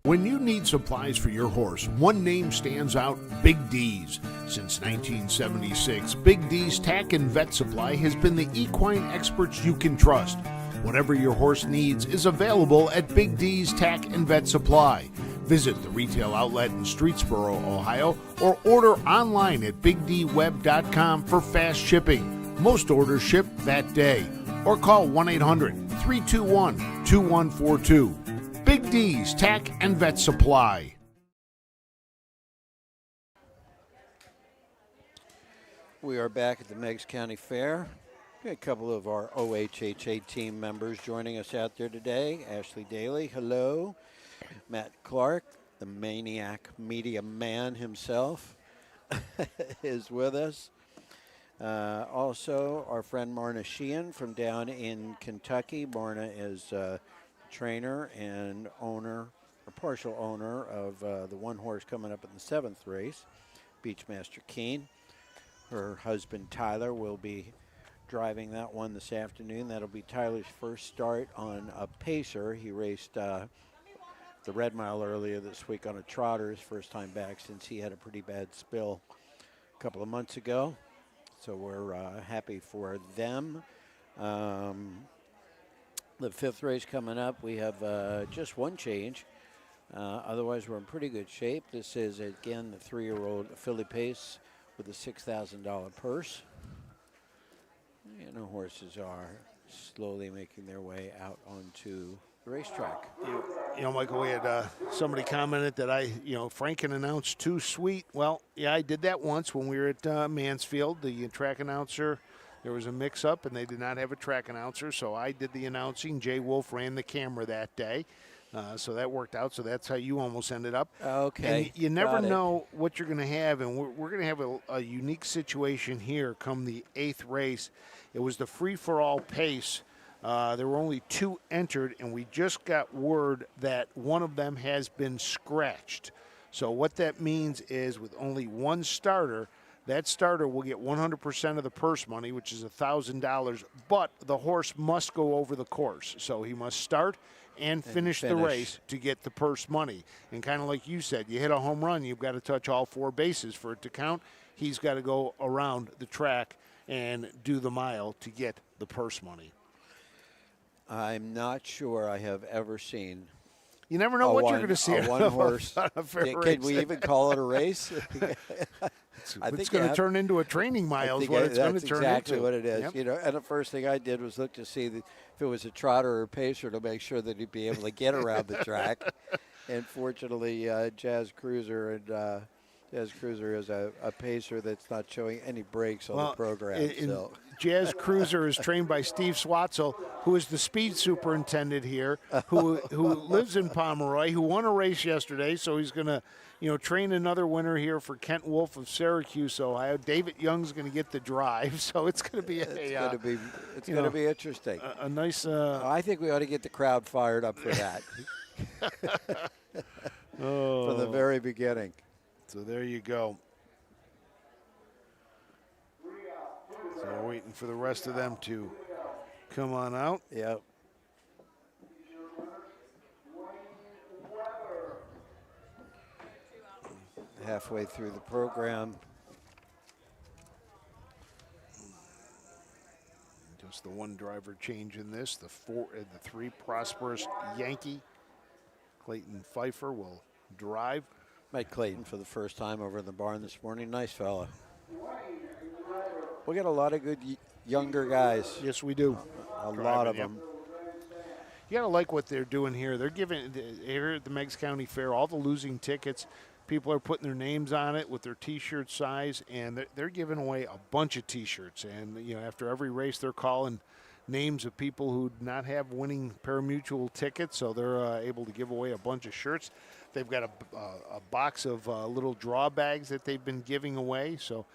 When you need supplies for your horse, one name stands out: Big D's. Since 1976, Big D's Tack and Vet Supply has been the equine experts you can trust. Whatever your horse needs is available at Big D's Tack and Vet Supply. Visit the retail outlet in Streetsboro, Ohio, or order online at bigdweb.com for fast shipping. Most orders ship that day. Or call 1-800-321-2142. Big D's Tack and Vet Supply. We are back at the Meigs County Fair. We got a couple of our OHHA team members joining us out there today. Ashley Daly, hello. Matt Clark, the maniac media man himself, is with us. Also, our friend Marna Sheehan from down in Kentucky. Marna is trainer and owner, or partial owner, of the one horse coming up in the 7th race, Beachmaster Keen. Her husband Tyler will be driving that one this afternoon. That'll be Tyler's first start on a pacer. He raced the Red Mile earlier this week on a trotter, his first time back since he had a pretty bad spill a couple of months ago. So we're happy for them. The 5th race coming up, we have just one change. Otherwise, we're in pretty good shape. This is, again, the 3-year-old filly pace with a $6,000 purse. And the horses are slowly making their way out onto the racetrack. You know, Michael, we had somebody commented that Frank can announce too sweet. Well, yeah, I did that once when we were at Mansfield. The track announcer, there was a mix-up, and they did not have a track announcer, so I did the announcing. Jay Wolf ran the camera that day, so that worked out. So that's how you almost ended up. Okay. And you never know what you're going to have, and we're going to have a unique situation here come the 8th race. It was the free-for-all pace. There were only 2 entered, and we just got word that one of them has been scratched. So what that means is with only one starter, that starter will get 100% of the purse money, which is $1,000, but the horse must go over the course. So he must start and finish the race to get the purse money. And kind of like you said, you hit a home run, you've got to touch all 4 bases for it to count. He's got to go around the track and do the mile to get the purse money. I'm not sure I have ever seen. You never know what you're going to see. A one-horse. Can we even call it a race? It's going to turn into a training mile. Is what it's going to turn exactly into. What it is. Yep. You know, and the first thing I did was look to see if it was a trotter or a pacer to make sure that he'd be able to get around the track. And fortunately, Jazz Cruiser is a pacer that's not showing any breaks on the program. Jazz Cruiser is trained by Steve Swatzel, who is the speed superintendent here, who lives in Pomeroy, who won a race yesterday. So he's going to, train another winner here for Kent Wolf of Syracuse, Ohio. David Young's going to get the drive, so it's going to be it's going to be interesting. A nice. I think we ought to get the crowd fired up for that from the very beginning. So there you go. So we're waiting for the rest of them to come on out. Yep. Halfway through the program. Just the one driver change in this. The 3 Prosperous Yankee. Clayton Pfeiffer will drive. Met Clayton for the first time over in the barn this morning. Nice fella. We got a lot of good younger guys. Yes, we do. A lot of them. You got to like what they're doing here. They're giving, here at the Meigs County Fair, all the losing tickets. People are putting their names on it with their T-shirt size, and they're giving away a bunch of T-shirts. And, after every race, they're calling names of people who do not have winning pari-mutuel tickets, so they're able to give away a bunch of shirts. They've got a box of little draw bags that they've been giving away. So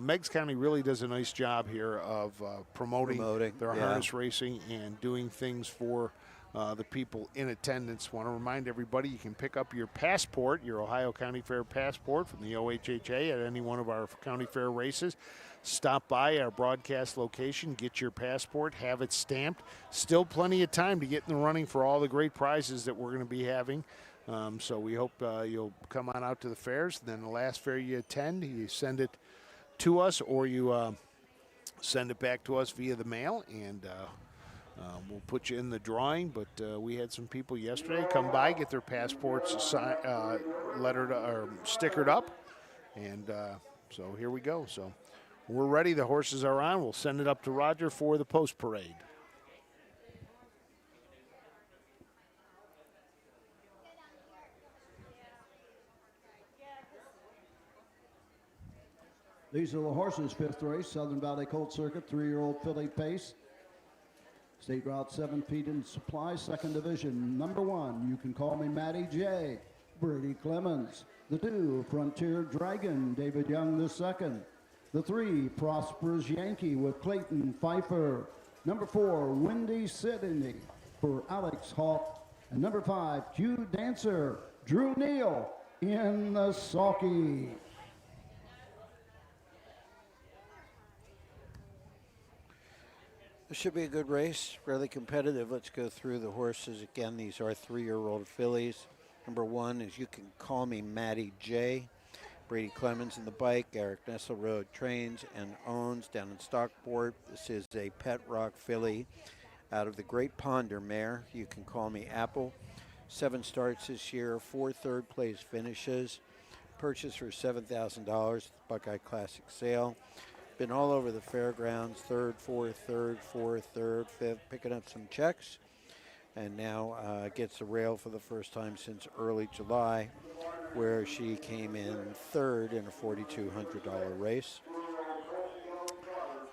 Meigs County really does a nice job here of promoting their harness racing and doing things for the people in attendance. Want to remind everybody you can pick up your passport, your Ohio County Fair passport from the OHHA at any one of our county fair races. Stop by our broadcast location, get your passport, have it stamped. Still plenty of time to get in the running for all the great prizes that we're going to be having. So we hope you'll come on out to the fairs. Then the last fair you attend, you send it to us, or you send it back to us via the mail, and we'll put you in the drawing. But we had some people yesterday come by, get their passports lettered or stickered up, and so here we go. So we're ready. The horses are on. We'll send it up to Roger for the post parade. These are the horses' 5th race, Southern Valley Colt Circuit, 3-year-old filly pace. State Route 7 feet in supply, 2nd division. Number 1, You Can Call Me Matty J, Brady Clemens. The 2, Frontier Dragon, David Young the 2nd. The 3, Prosperous Yankee with Clayton Pfeiffer. Number 4, Windy Sydney for Alex Hawk. And number 5, Q Dancer, Drew Neal in the sulky. This should be a good race, fairly competitive. Let's go through the horses again. These are 3-year-old fillies. Number 1 is You Can Call Me Matty J. Brady Clemens in the bike. Eric Nesselrode trains and owns down in Stockport. This is a Pet Rock filly out of the Great Ponder mare. You Can Call Me Apple. 7 starts this year, 4 third-place finishes. Purchase for $7,000, Buckeye Classic sale. Been all over the fairgrounds, 3rd, 4th, 3rd, 4th, 3rd, 5th, picking up some checks. And now gets a rail for the first time since early July, where she came in 3rd in a $4,200 race.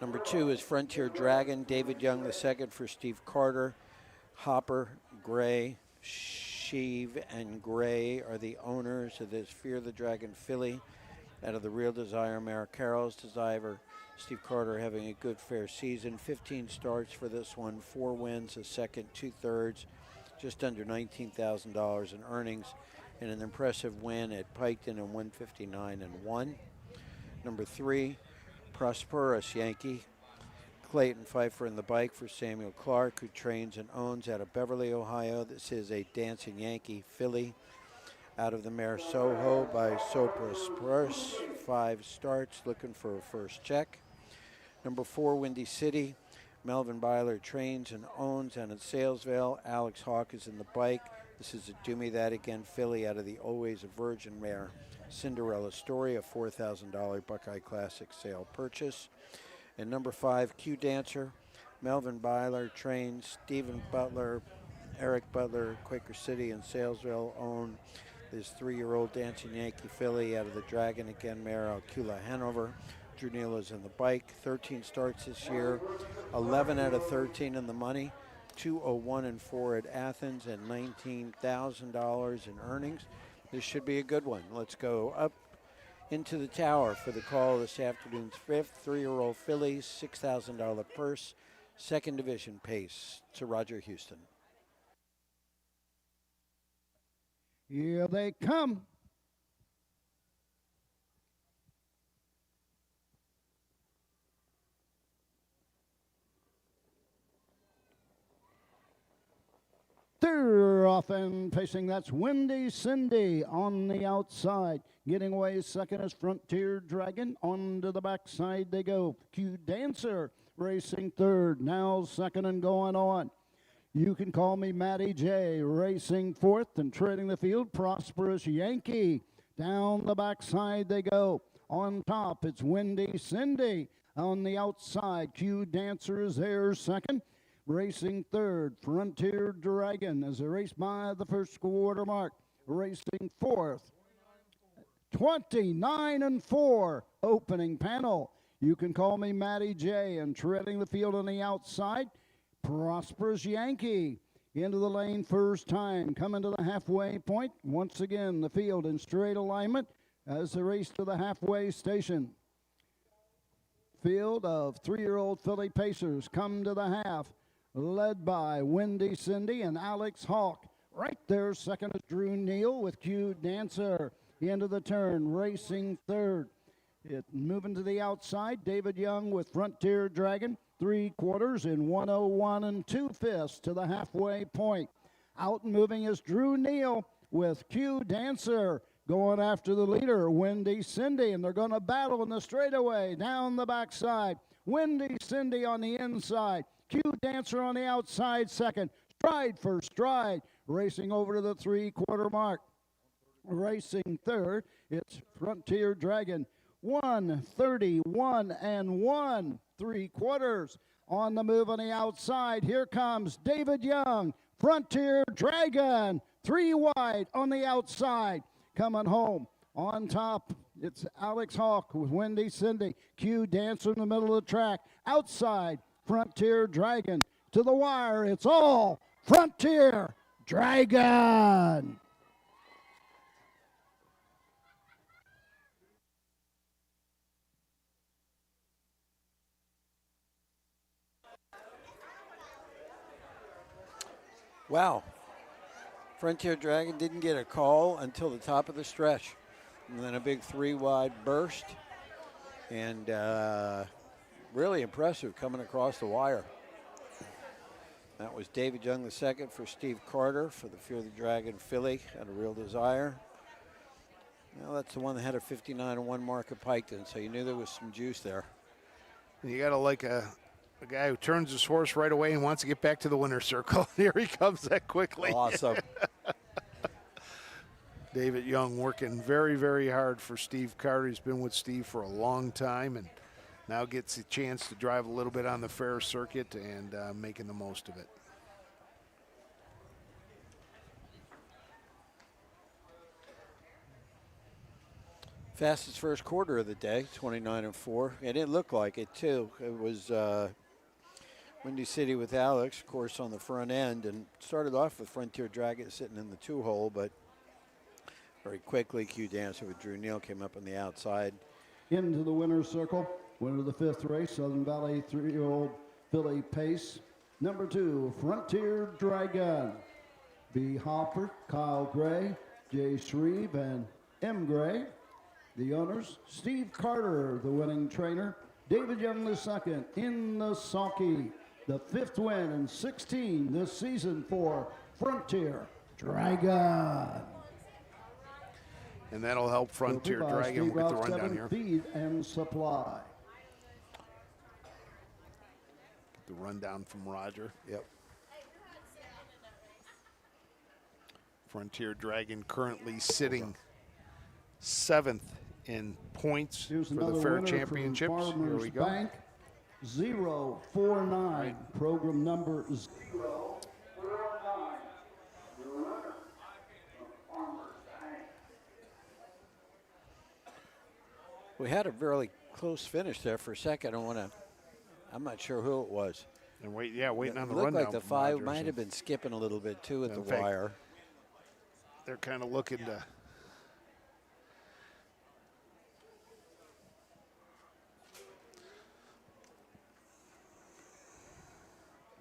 Number 2 is Frontier Dragon, David Young II for Steve Carter. Hopper, Gray, Sheave, and Gray are the owners of this Fear the Dragon filly out of the Real Desire mare. Carol's Desire. Steve Carter having a good fair season. 15 starts for this one, 4 wins, a 2nd, 2 thirds, just under $19,000 in earnings, and an impressive win at Piketon in 159-1. Number 3, Prosperous Yankee. Clayton Pfeiffer in the bike for Samuel Clark, who trains and owns out of Beverly, Ohio. This is a Dancing Yankee filly out of the mare Soho by Sopra Spurs. 5 starts, looking for a first check. Number 4, Windy City. Melvin Byler trains and owns out in Salesville. Alex Hawk is in the bike. This is a Do Me That Again filly out of the Always a Virgin mare Cinderella Story, a $4,000 Buckeye Classic sale purchase. And number 5, Q Dancer. Melvin Byler trains. Stephen Butler, Eric Butler, Quaker City and Salesville own this 3-year-old Dancing Yankee filly out of the Dragon Again mare Alcula Hanover. Drew Neal is in the bike. 13 starts this year, 11 out of 13 in the money, 201-4 at Athens, and $19,000 in earnings. This should be a good one. Let's go up into the tower for the call this afternoon's 5th. 3-year-old fillies, $6,000 purse, 2nd division pace to Roger Houston. Here they come. They're off and pacing. That's Windy Cindy on the outside. Getting away second is Frontier Dragon. On to the backside they go. Q Dancer racing third. Now second and going on. You Can Call Me Matty J racing fourth and treading the field. Prosperous Yankee. Down the backside they go. On top it's Windy Cindy. On the outside, Q Dancer is there second. Racing third, Frontier Dragon as they race by the first quarter mark. Racing fourth, 29-4, opening panel. You Can Call Me Matty J, and treading the field on the outside, Prosperous Yankee. Into the lane first time, coming to the halfway point. Once again, the field in straight alignment as they race to the halfway station. Field of 3-year-old filly pacers come to the half, led by Windy Cindy and Alex Hawk. Right there, second is Drew Neal with Q Dancer. Into the turn, racing third. Moving to the outside, David Young with Frontier Dragon. 3/4 in 101 2/5 to the halfway point. Out and moving is Drew Neal with Q Dancer. Going after the leader, Windy Cindy, and they're going to battle in the straightaway down the backside. Windy Cindy on the inside. Q Dancer on the outside second. Stride for stride. Racing over to the 3/4 mark. Racing third, it's Frontier Dragon. 1:31 and 1/3. On the move on the outside, here comes David Young. Frontier Dragon. 3 wide on the outside. Coming home. On top, it's Alex Hawk with Windy Cindy. Q Dancer in the middle of the track. Outside, Frontier Dragon. To the wire, it's all Frontier Dragon. Wow. Frontier Dragon didn't get a call until the top of the stretch. And then a big 3-wide burst. And really impressive coming across the wire. That was David Young II for Steve Carter for the Fear the Dragon filly at A Real Desire. Well, that's the one that had a 59-1 mark at Piketon, so you knew there was some juice there. You got to like a guy who turns his horse right away and wants to get back to the winner's circle. Here he comes that quickly. Awesome. David Young working very, very hard for Steve Carter. He's been with Steve for a long time and now gets a chance to drive a little bit on the fair circuit and making the most of it. Fastest first quarter of the day, 29-4. It didn't look like it, too. It was Windy City with Alex, of course, on the front end, and started off with Frontier Dragon sitting in the 2-hole, but very quickly, Q Dancer with Drew Neal came up on the outside. Into the winner's circle. Winner of the 5th race, Southern Valley 3-year-old filly pace. Number 2, Frontier Dragon. B. Hopper, Kyle Gray, Jay Shreve, and M. Gray. The owners, Steve Carter, the winning trainer, David Young the second in the sulky. The 5th win and 16 this season for Frontier Dragon. And that'll help Frontier Dragon. We'll get the rundown here. Feed and supply. Get the rundown from Roger. Yep. Frontier Dragon currently sitting 7th in points Here's for the Fair Championships. Here we go. Bank 049, program number 049. We had a really close finish there for a second. I'm not sure who it was. And waiting on the It rundown. looked like the from 5 Roger, might so have been skipping a little bit too at the in fact, wire. They're kind of looking to.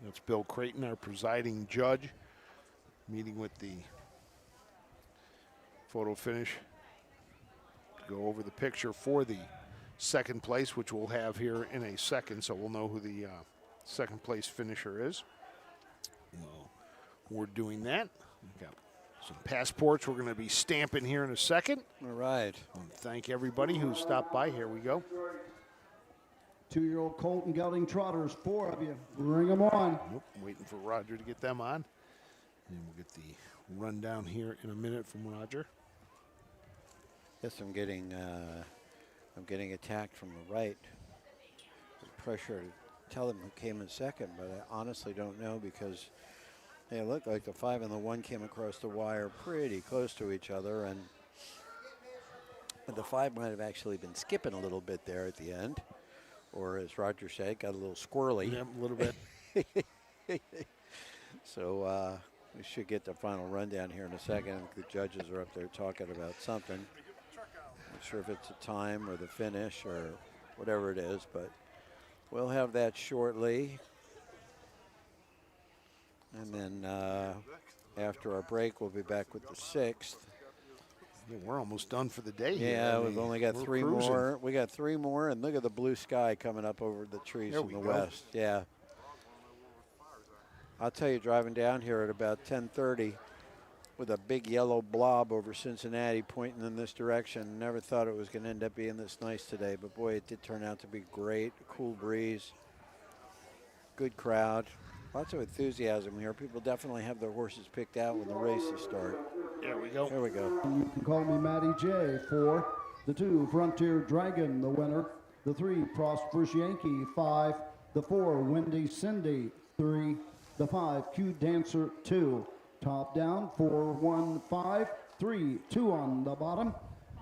That's Bill Creighton, our presiding judge, meeting with the photo finish to go over the picture for the second place, which we'll have here in a second, so we'll know who the second place finisher is. Well, we're doing that. We've got some passports we're going to be stamping here in a second. All right. Thank everybody who stopped by. Here we go. 2-year-old Colt and Gelding Trotters, 4 of you. Bring them on. Nope, waiting for Roger to get them on. And we'll get the rundown here in a minute from Roger. Yes, I'm getting attacked from the right. The pressure to tell them who came in second, but I honestly don't know because they look like the 5 and the 1 came across the wire pretty close to each other, and the 5 might have actually been skipping a little bit there at the end, or as Roger said, got a little squirrely. Yeah, a little bit. So we should get the final rundown here in a second. The judges are up there talking about something. Not sure if it's a time or the finish or whatever it is, but we'll have that shortly. And then after our break, we'll be back with the 6th. Yeah, we're almost done for the day. Yeah, here. we've only got 3 cruising. more. We got 3 more, and look at the blue sky coming up over the trees There from the we go. west. Yeah. I'll tell you, driving down here at about 10:30 with a big yellow blob over Cincinnati pointing in this direction. Never thought it was going to end up being this nice today, but boy, it did turn out to be great. Cool breeze, good crowd, lots of enthusiasm here. People definitely have their horses picked out when the races start. There we go. There we go. You can call me Matty J. 4, the 2 Frontier Dragon, the winner. The 3 Prosperous Yankee, 5. The 4 Windy Cindy, 3. The 5 Q Dancer, 2. Top down, 4, 1, 5, 3, 2 on the bottom.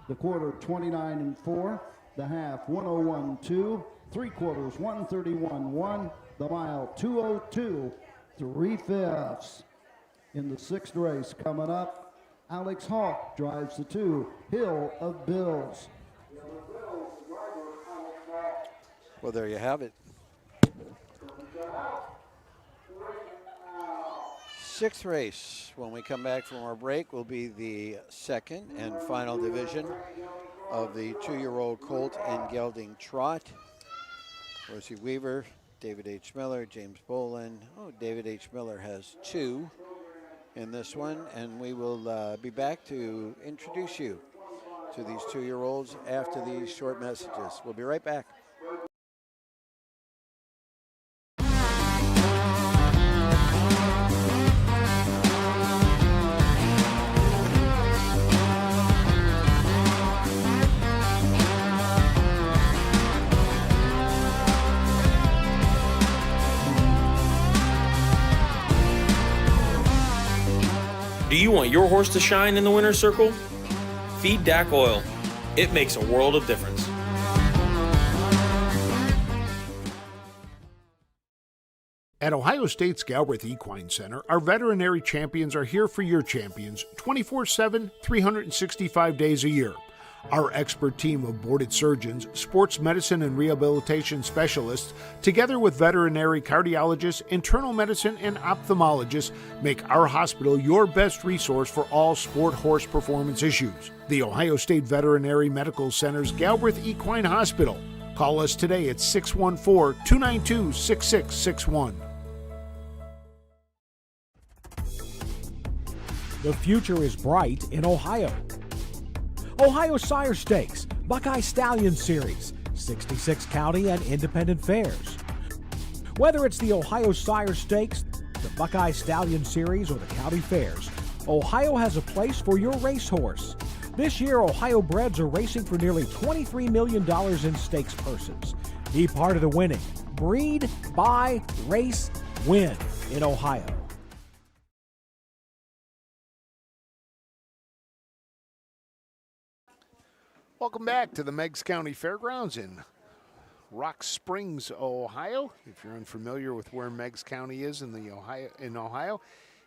The quarter, 29 and 4. The half, 101, 2. 3/4, 131, 1. The mile, 202, 3/5. In the 6th race coming up, Alex Hawk drives the 2 Hill of Bills. Well, there you have it. 6th race, when we come back from our break, will be the 2nd and final division of the 2-year-old Colt and Gelding Trot. Rosie Weaver, David H. Miller, James Bolin. Oh, David H. Miller has 2 in this one, and we will be back to introduce you to these 2-year-olds after these short messages. We'll be right back. Do you want your horse to shine in the winner's circle? Feed DAC oil. It makes a world of difference. At Ohio State's Galbraith Equine Center, our veterinary champions are here for your champions 24/7, 365 days a year. Our expert team of boarded surgeons, sports medicine and rehabilitation specialists, together with veterinary cardiologists, internal medicine, and ophthalmologists, make our hospital your best resource for all sport horse performance issues. The Ohio State Veterinary Medical Center's Galbraith Equine Hospital. Call us today at 614-292-6661. The future is bright in Ohio. Ohio Sire Stakes, Buckeye Stallion Series, 66 county and independent fairs. Whether it's the Ohio Sire Stakes, the Buckeye Stallion Series, or the county fairs, Ohio has a place for your racehorse. This year, Ohio breds are racing for nearly $23 million in stakes purses. Be part of the winning. Breed, buy, race, win in Ohio. Welcome back to the Meigs County Fairgrounds in Rock Springs, Ohio. If you're unfamiliar with where Meigs County is in Ohio,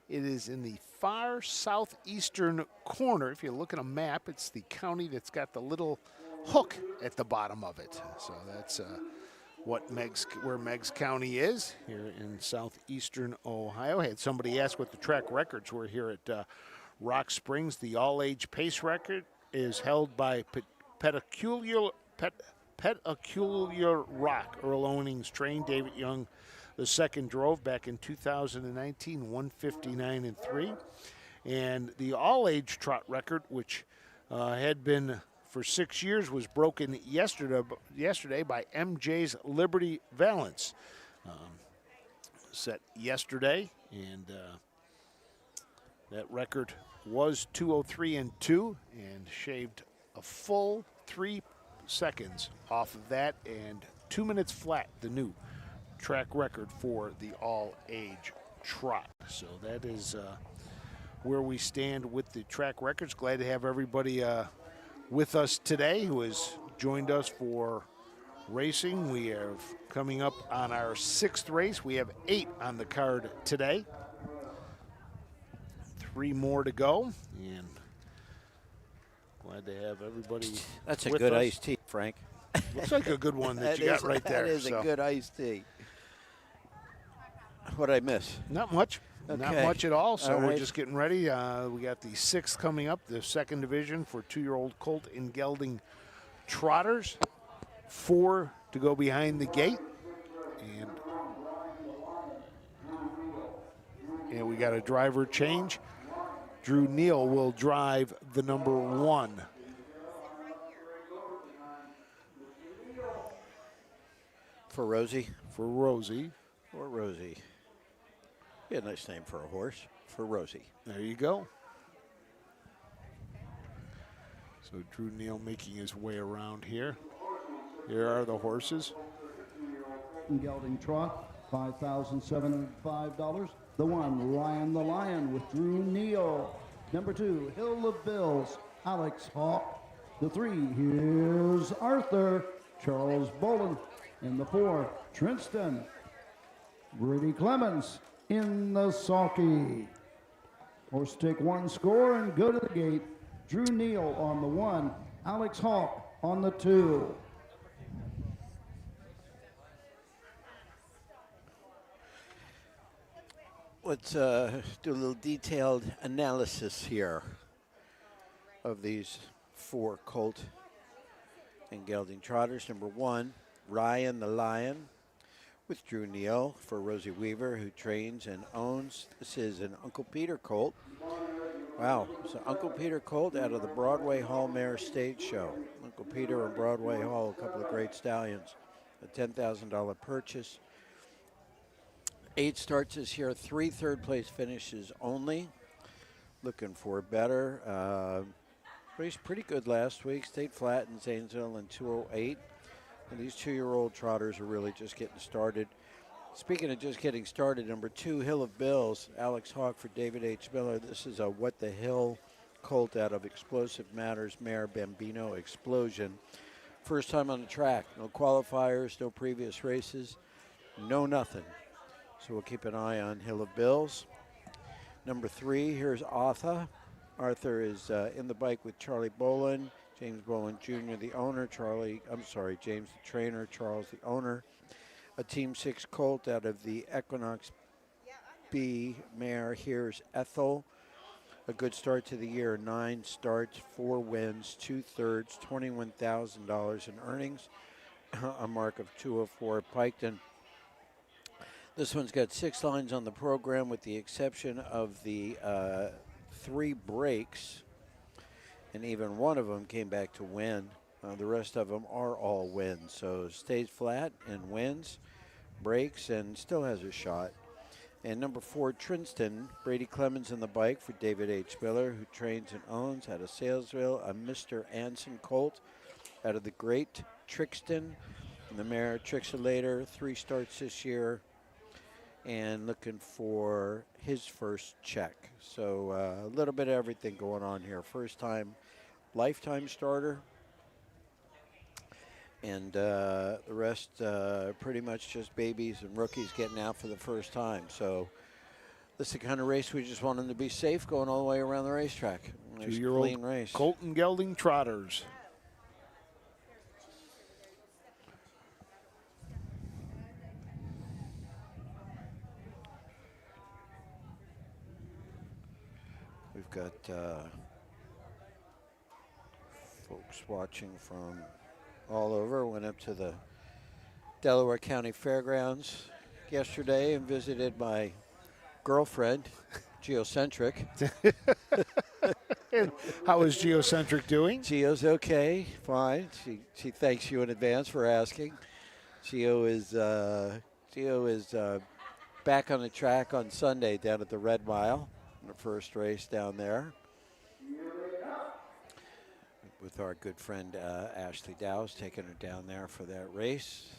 it is in the far southeastern corner. If you look at a map, it's the county that's got the little hook at the bottom of it. So that's where Meigs County is here in southeastern Ohio. I had somebody ask what the track records were here at Rock Springs. The all-age pace record is held by Petacular Rock. Earl Ownings trained. David Young the second drove back in 2019, 159-3. And the all-age trot record, which had been for 6 years, was broken yesterday by MJ's Liberty Valance. Set yesterday, and that record was 2:03-2, and shaved a full 3 seconds off of that, and 2 minutes flat, the new track record for the all-age trot. So that is where we stand with the track records. Glad to have everybody with us today who has joined us for racing. We are coming up on our 6th race. We have 8 on the card today. 3 more to go, and glad to have everybody. That's a with good us. iced tea, Frank. Looks like a good one that you got right there. That is a good iced tea. What did I miss? Not much. Okay. Not much at all. So All we're right. just getting ready. We got the 6th coming up, the 2nd division for 2-year-old colt and gelding trotters. 4 to go behind the gate. And we got a driver change. Drew Neal will drive the number 1. For Rosie? For Rosie. For Rosie. Be a nice name for a horse. For Rosie. There you go. So Drew Neal making his way around here. Here are the horses. Gelding trot, $5,705. The 1, Ryan the Lion with Drew Neal. Number 2, Hill of Bills, Alex Hawk. The 3, here's Arthur, Charles Bolin. And the 4, Trinston, Brady Clemens in the sulky. Horse take 1 score and go to the gate. Drew Neal on the 1, Alex Hawk on the 2. Let's do a little detailed analysis here of these 4 colt and gelding trotters. Number 1, Ryan the Lion with Drew Neal for Rosie Weaver, who trains and owns. This is an Uncle Peter colt. Wow, so Uncle Peter colt out of the Broadway Hall Mare Stage Show. Uncle Peter and Broadway Hall, a couple of great stallions. A $10,000 purchase. 8 starts this year, 3 third-place finishes only. Looking for better. Raced pretty good last week. Stayed flat in Zanesville in 2:08. And these 2-year-old trotters are really just getting started. Speaking of just getting started, number 2, Hill of Bills, Alex Hawk for David H. Miller. This is a What the Hill colt out of Explosive Matters Mare Bambino Explosion. First time on the track. No qualifiers, no previous races, no nothing. So we'll keep an eye on Hill of Bills. Number 3, here's Arthur. Arthur is in the bike with Charlie Bolin. James Bowen Jr., the owner, James the trainer, Charles the owner. A Team 6 colt out of the Equinox B mare. Here's Ethel. A good start to the year, 9 starts, 4 wins, 2/3, $21,000 in earnings, a mark of 204 Piketon. This one's got 6 lines on the program with the exception of the 3 breaks, and even one of them came back to win. The rest of them are all wins, so stays flat and wins, breaks, and still has a shot. And number 4, Trinston, Brady Clemens in the bike for David H. Miller, who trains and owns out of Salesville, a Mr. Anson colt out of the Great Trixton. And the mare Trixolator, 3 starts this year, and looking for his first check. So a little bit of everything going on here. First time, lifetime starter. And the rest pretty much just babies and rookies getting out for the first time. So this is the kind of race we just want them to be safe going all the way around the racetrack. Nice 2-year-old clean race. Colton Gelding Trotters. We've got folks watching from all over. Went up to the Delaware County Fairgrounds yesterday and visited my girlfriend, Geocentric. And how is Geocentric doing? Geo's okay, fine. She thanks you in advance for asking. Geo is back on the track on Sunday down at the Red Mile, in the first race down there, with our good friend Ashley Dow's taking her down there for that race.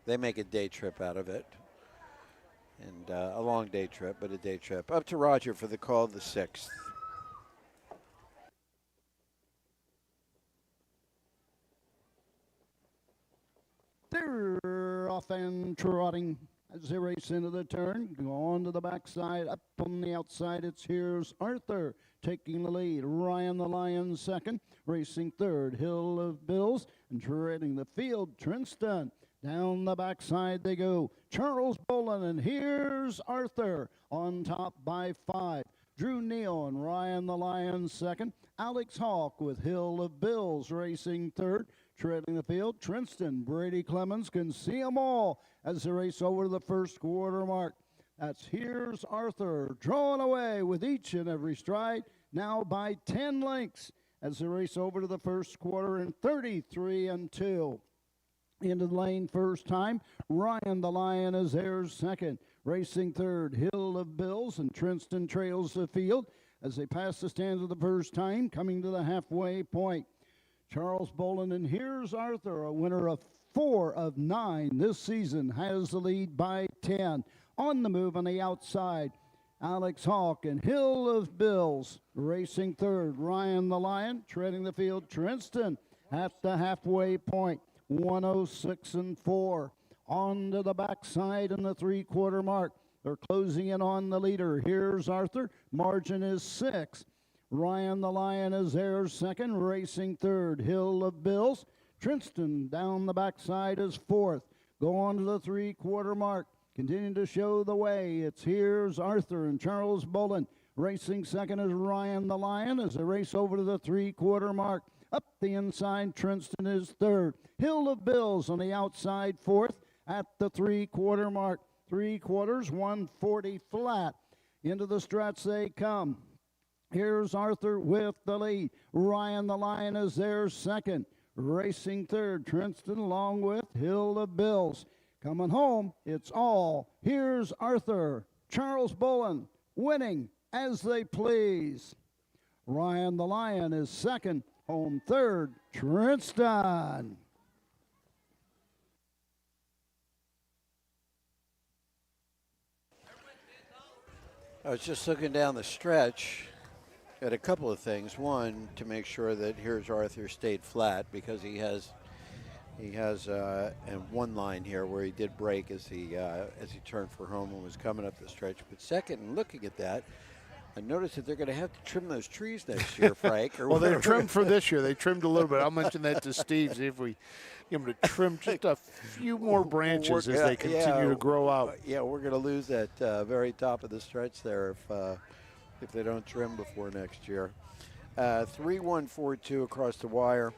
They make a day trip out of it, and a long day trip, but a day trip. Up to Roger for the call of the 6th. They're off and trotting as they race into the turn. Go on to the backside. Up on the outside, here's Arthur taking the lead. Ryan the Lion second. Racing third, Hill of Bills. And treading the field, Trinston. Down the backside they go. Charles Bolin, and here's Arthur on top by 5. Drew Neal and Ryan the Lion second. Alex Hawk with Hill of Bills racing third. Treading the field, Trinston, Brady Clemens can see them all as they race over the first quarter mark. Here's Arthur drawing away with each and every stride, now by 10 lengths as they race over to the first quarter in 33-2. Into the lane first time, Ryan the Lion is there second. Racing third, Hill of Bills, and Trinston trails the field as they pass the stands of the first time, coming to the halfway point. Charles Bolin, and here's Arthur, a winner of 4 of 9 this season, has the lead by 10. On the move on the outside, Alex Hawk and Hill of Bills racing third. Ryan the Lion treading the field. Trinston at the halfway point, 106-4. On to the backside in the three-quarter mark. They're closing in on the leader. Here's Arthur. Margin is 6. Ryan the Lion is there second, racing third. Hill of Bills. Trinston down the backside is 4th. Go on to the three-quarter mark. Continuing to show the way. Here's Arthur and Charles Bolin. Racing second is Ryan the Lion as they race over to the three-quarter mark. Up the inside, Trinston is third. Hill of Bills on the outside 4th at the three-quarter mark. 3/4, 140 flat. Into the stretch they come. Here's Arthur with the lead. Ryan the Lion is there second. Racing third, Trinston along with Hill of Bills. Coming home, it's all. Here's Arthur. Charles Bolin winning as they please. Ryan the Lion is second. Home third, Trinston. I was just looking down the stretch at a couple of things. One, to make sure that Here's Arthur stayed flat, because he has one line here where he did break as he turned for home and was coming up the stretch. But second, looking at that, I noticed that they're going to have to trim those trees next year, Frank. Or Well, they whatever. trimmed for this year. They trimmed a little bit. I'll mention that to Steve, see if we get them to trim just a few more branches as they continue to grow out. Yeah, we're going to lose that very top of the stretch there if they don't trim before next year. 3-1-4-2 across the wire.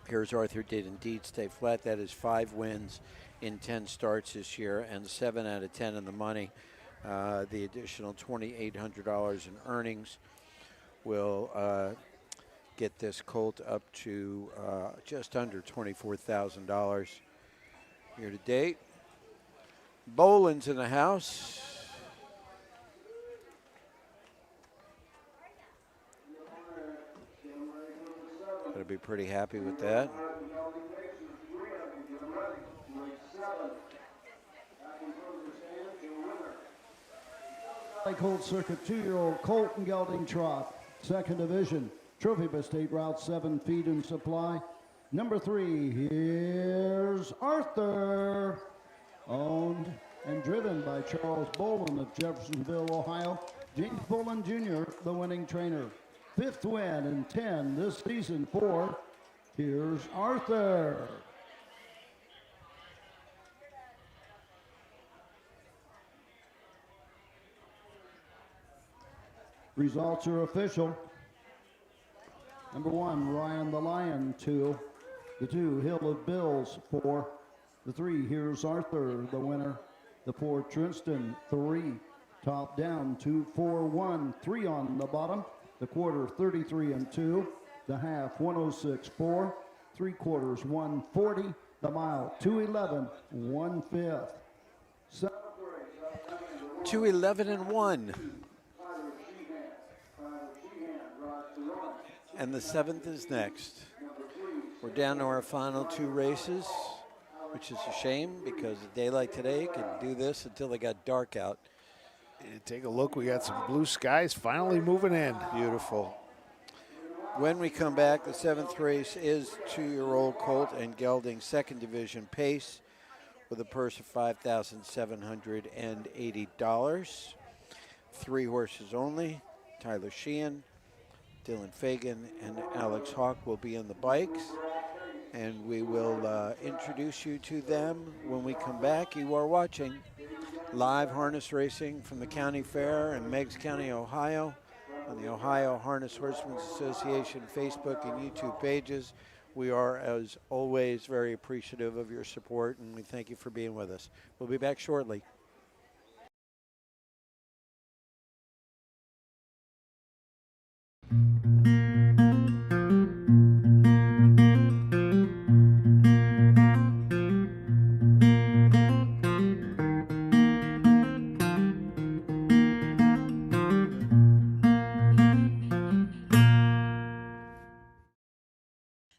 Here's Arthur did indeed stay flat. That is 5 wins in 10 starts this year and 7 out of 10 in the money. The additional $2,800 in earnings will get this colt up to just under $24,000 year to date. Boland's in the house. Gonna be pretty happy with that. Colt Circuit 2-year-old Colt and Gelding Trot, second division, Trophy by State Route 7 feed and supply. Number 3, here's Arthur, owned and driven by Charles Boland of Jeffersonville, Ohio. James Boland Jr., the winning trainer. 5th win in 10 this season for Here's Arthur. Results are official. Number 1, Ryan the Lion, 2. The 2, Hill of Bills, 4. The 3, Here's Arthur, the winner. The 4, Trinston, 3. Top down, 2, 4, 1, 3 on the bottom. The quarter, 33-2. The half, 106.4. 3 quarters, 140. The mile, 2:11, 1/5. 2:11-1. And the 7th is next. We're down to our final 2 races, which is a shame because a day like today you could do this until they got dark out. Take a look. We got some blue skies finally moving in. Beautiful. When we come back, the 7th race is 2-year-old Colt and Gelding second division pace with a purse of $5,780. 3 horses only. Tyler Sheehan, Dylan Fagan, and Alex Hawk will be on the bikes, and we will introduce you to them when we come back. You are watching live harness racing from the county fair in Meigs County, Ohio, on the Ohio Harness Horsemen's Association Facebook and YouTube pages. We are, as always, very appreciative of your support, and we thank you for being with us. We'll be back shortly.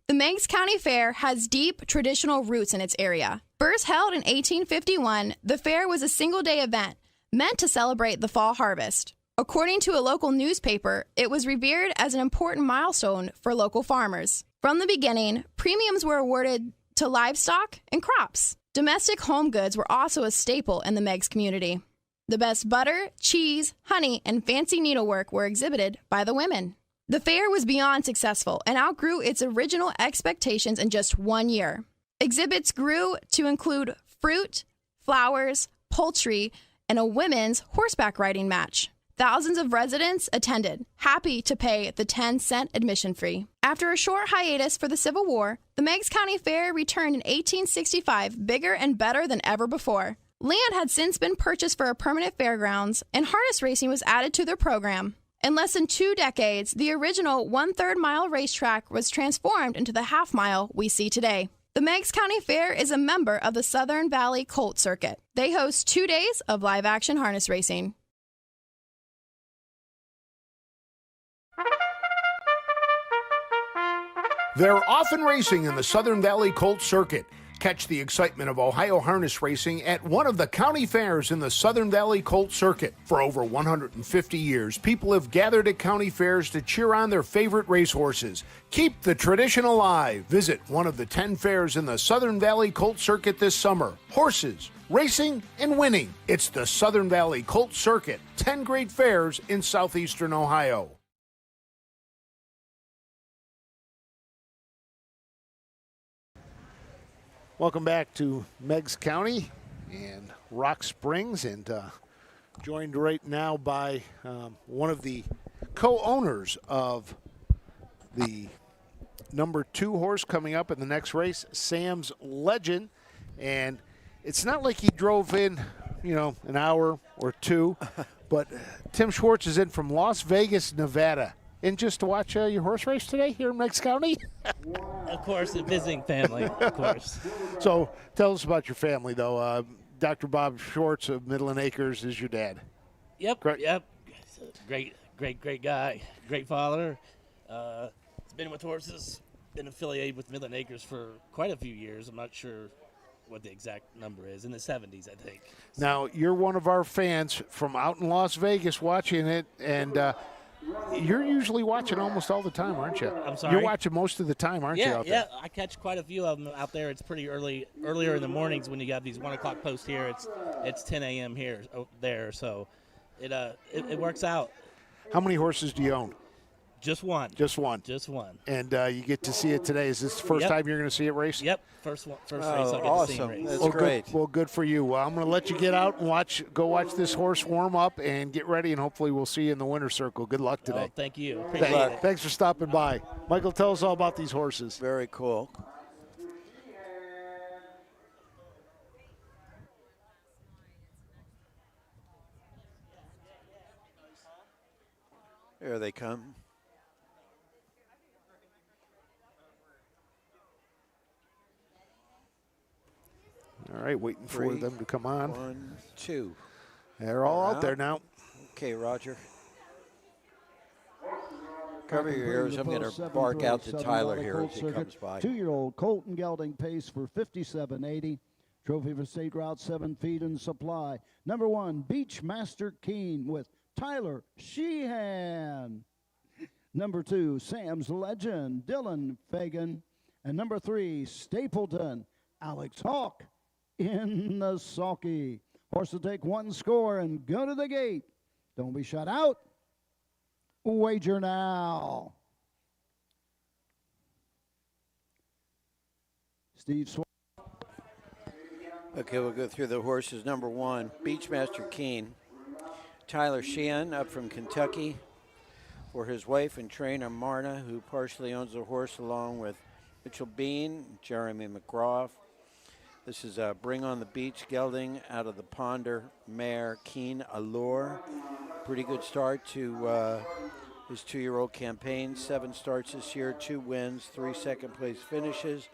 The Meigs County Fair has deep traditional roots in its area. First held in 1851, the fair was a single-day event meant to celebrate the fall harvest. According to a local newspaper, it was revered as an important milestone for local farmers. From the beginning, premiums were awarded to livestock and crops. Domestic home goods were also a staple in the Meigs community. The best butter, cheese, honey, and fancy needlework were exhibited by the women. The fair was beyond successful and outgrew its original expectations in just 1 year. Exhibits grew to include fruit, flowers, poultry, and a women's horseback riding match. Thousands of residents attended, happy to pay the 10-cent admission fee. After a short hiatus for the Civil War, the Meigs County Fair returned in 1865, bigger and better than ever before. Land had since been purchased for a permanent fairgrounds, and harness racing was added to their program. In less than 2 decades, the original 1/3 mile racetrack was transformed into the half mile we see today. The Meigs County Fair is a member of the Southern Valley Colt Circuit. They host 2 days of live-action harness racing. They're often racing in the Southern Valley Colt Circuit. Catch the excitement of Ohio harness racing at one of the county fairs in the Southern Valley Colt Circuit. For over 150 years, people have gathered at county fairs to cheer on their favorite racehorses. Keep the tradition alive. Visit one of the 10 fairs in the Southern Valley Colt Circuit this summer. Horses, racing and winning. It's the Southern Valley Colt Circuit, 10 great fairs in southeastern Ohio. Welcome back to Meigs County and Rock Springs, and joined right now by one of the co-owners of the number 2 horse coming up in the next race, Sam's Legend. And it's not like he drove in, an hour or two, but Tim Schwartz is in from Las Vegas, Nevada. And just to watch your horse race today here in Meigs County? Of course, a visiting family, of course. So tell us about your family, though. Dr. Bob Schwartz of Midland Acres is your dad. Yep, Correct? yep. Great guy, great father. He's been with horses, been affiliated with Midland Acres for quite a few years. I'm not sure what the exact number is, in the 70s, I think. Now, you're one of our fans from out in Las Vegas watching it, and you're usually watching almost all the time, aren't you? I'm sorry? You're watching most of the time, aren't you, out there? Yeah, I catch quite a few of them out there. It's pretty earlier in the mornings when you got these 1 o'clock posts here. It's 10 a.m. there, so it works out. How many horses do you own? Just one. Just one. Just one. And you get to see it today. Is this the first time you're going to see it race? Yep, first race I'll get awesome. to see him race. That's great. Good. Well, good for you. Well, I'm going to let you get out and go watch this horse warm up and get ready, and hopefully we'll see you in the winner's circle. Good luck today. Oh, thank you. Appreciate it. Thanks for stopping by. Michael, tell us all about these horses. Very cool. Here they come. All right, waiting for them to come on. 1, 2. They're all out there now. Okay, Roger. Cover your ears. I'm going to bark out to Tyler here as he comes by. 2-year-old Colton gelding pace for 57.80. Trophy for State Route 7 feet in supply. Number 1, Beachmaster Keen with Tyler Sheehan. Number 2, Sam's Legend, Dylan Fagan. And number 3, Stapleton, Alex Hawk in the sulky. Horse will take 1 score and go to the gate. Don't be shut out. Wager now. Steve Swan. Okay, we'll go through the horses. Number 1, Beachmaster Keen. Tyler Sheehan up from Kentucky for his wife and trainer Marna, who partially owns the horse along with Mitchell Bean, Jeremy McGraw. This is Bring on the Beach gelding out of the Ponder mare Keen Allure. Pretty good start to his 2-year-old campaign. 7 starts this year, 2 wins, 3 second-place finishes,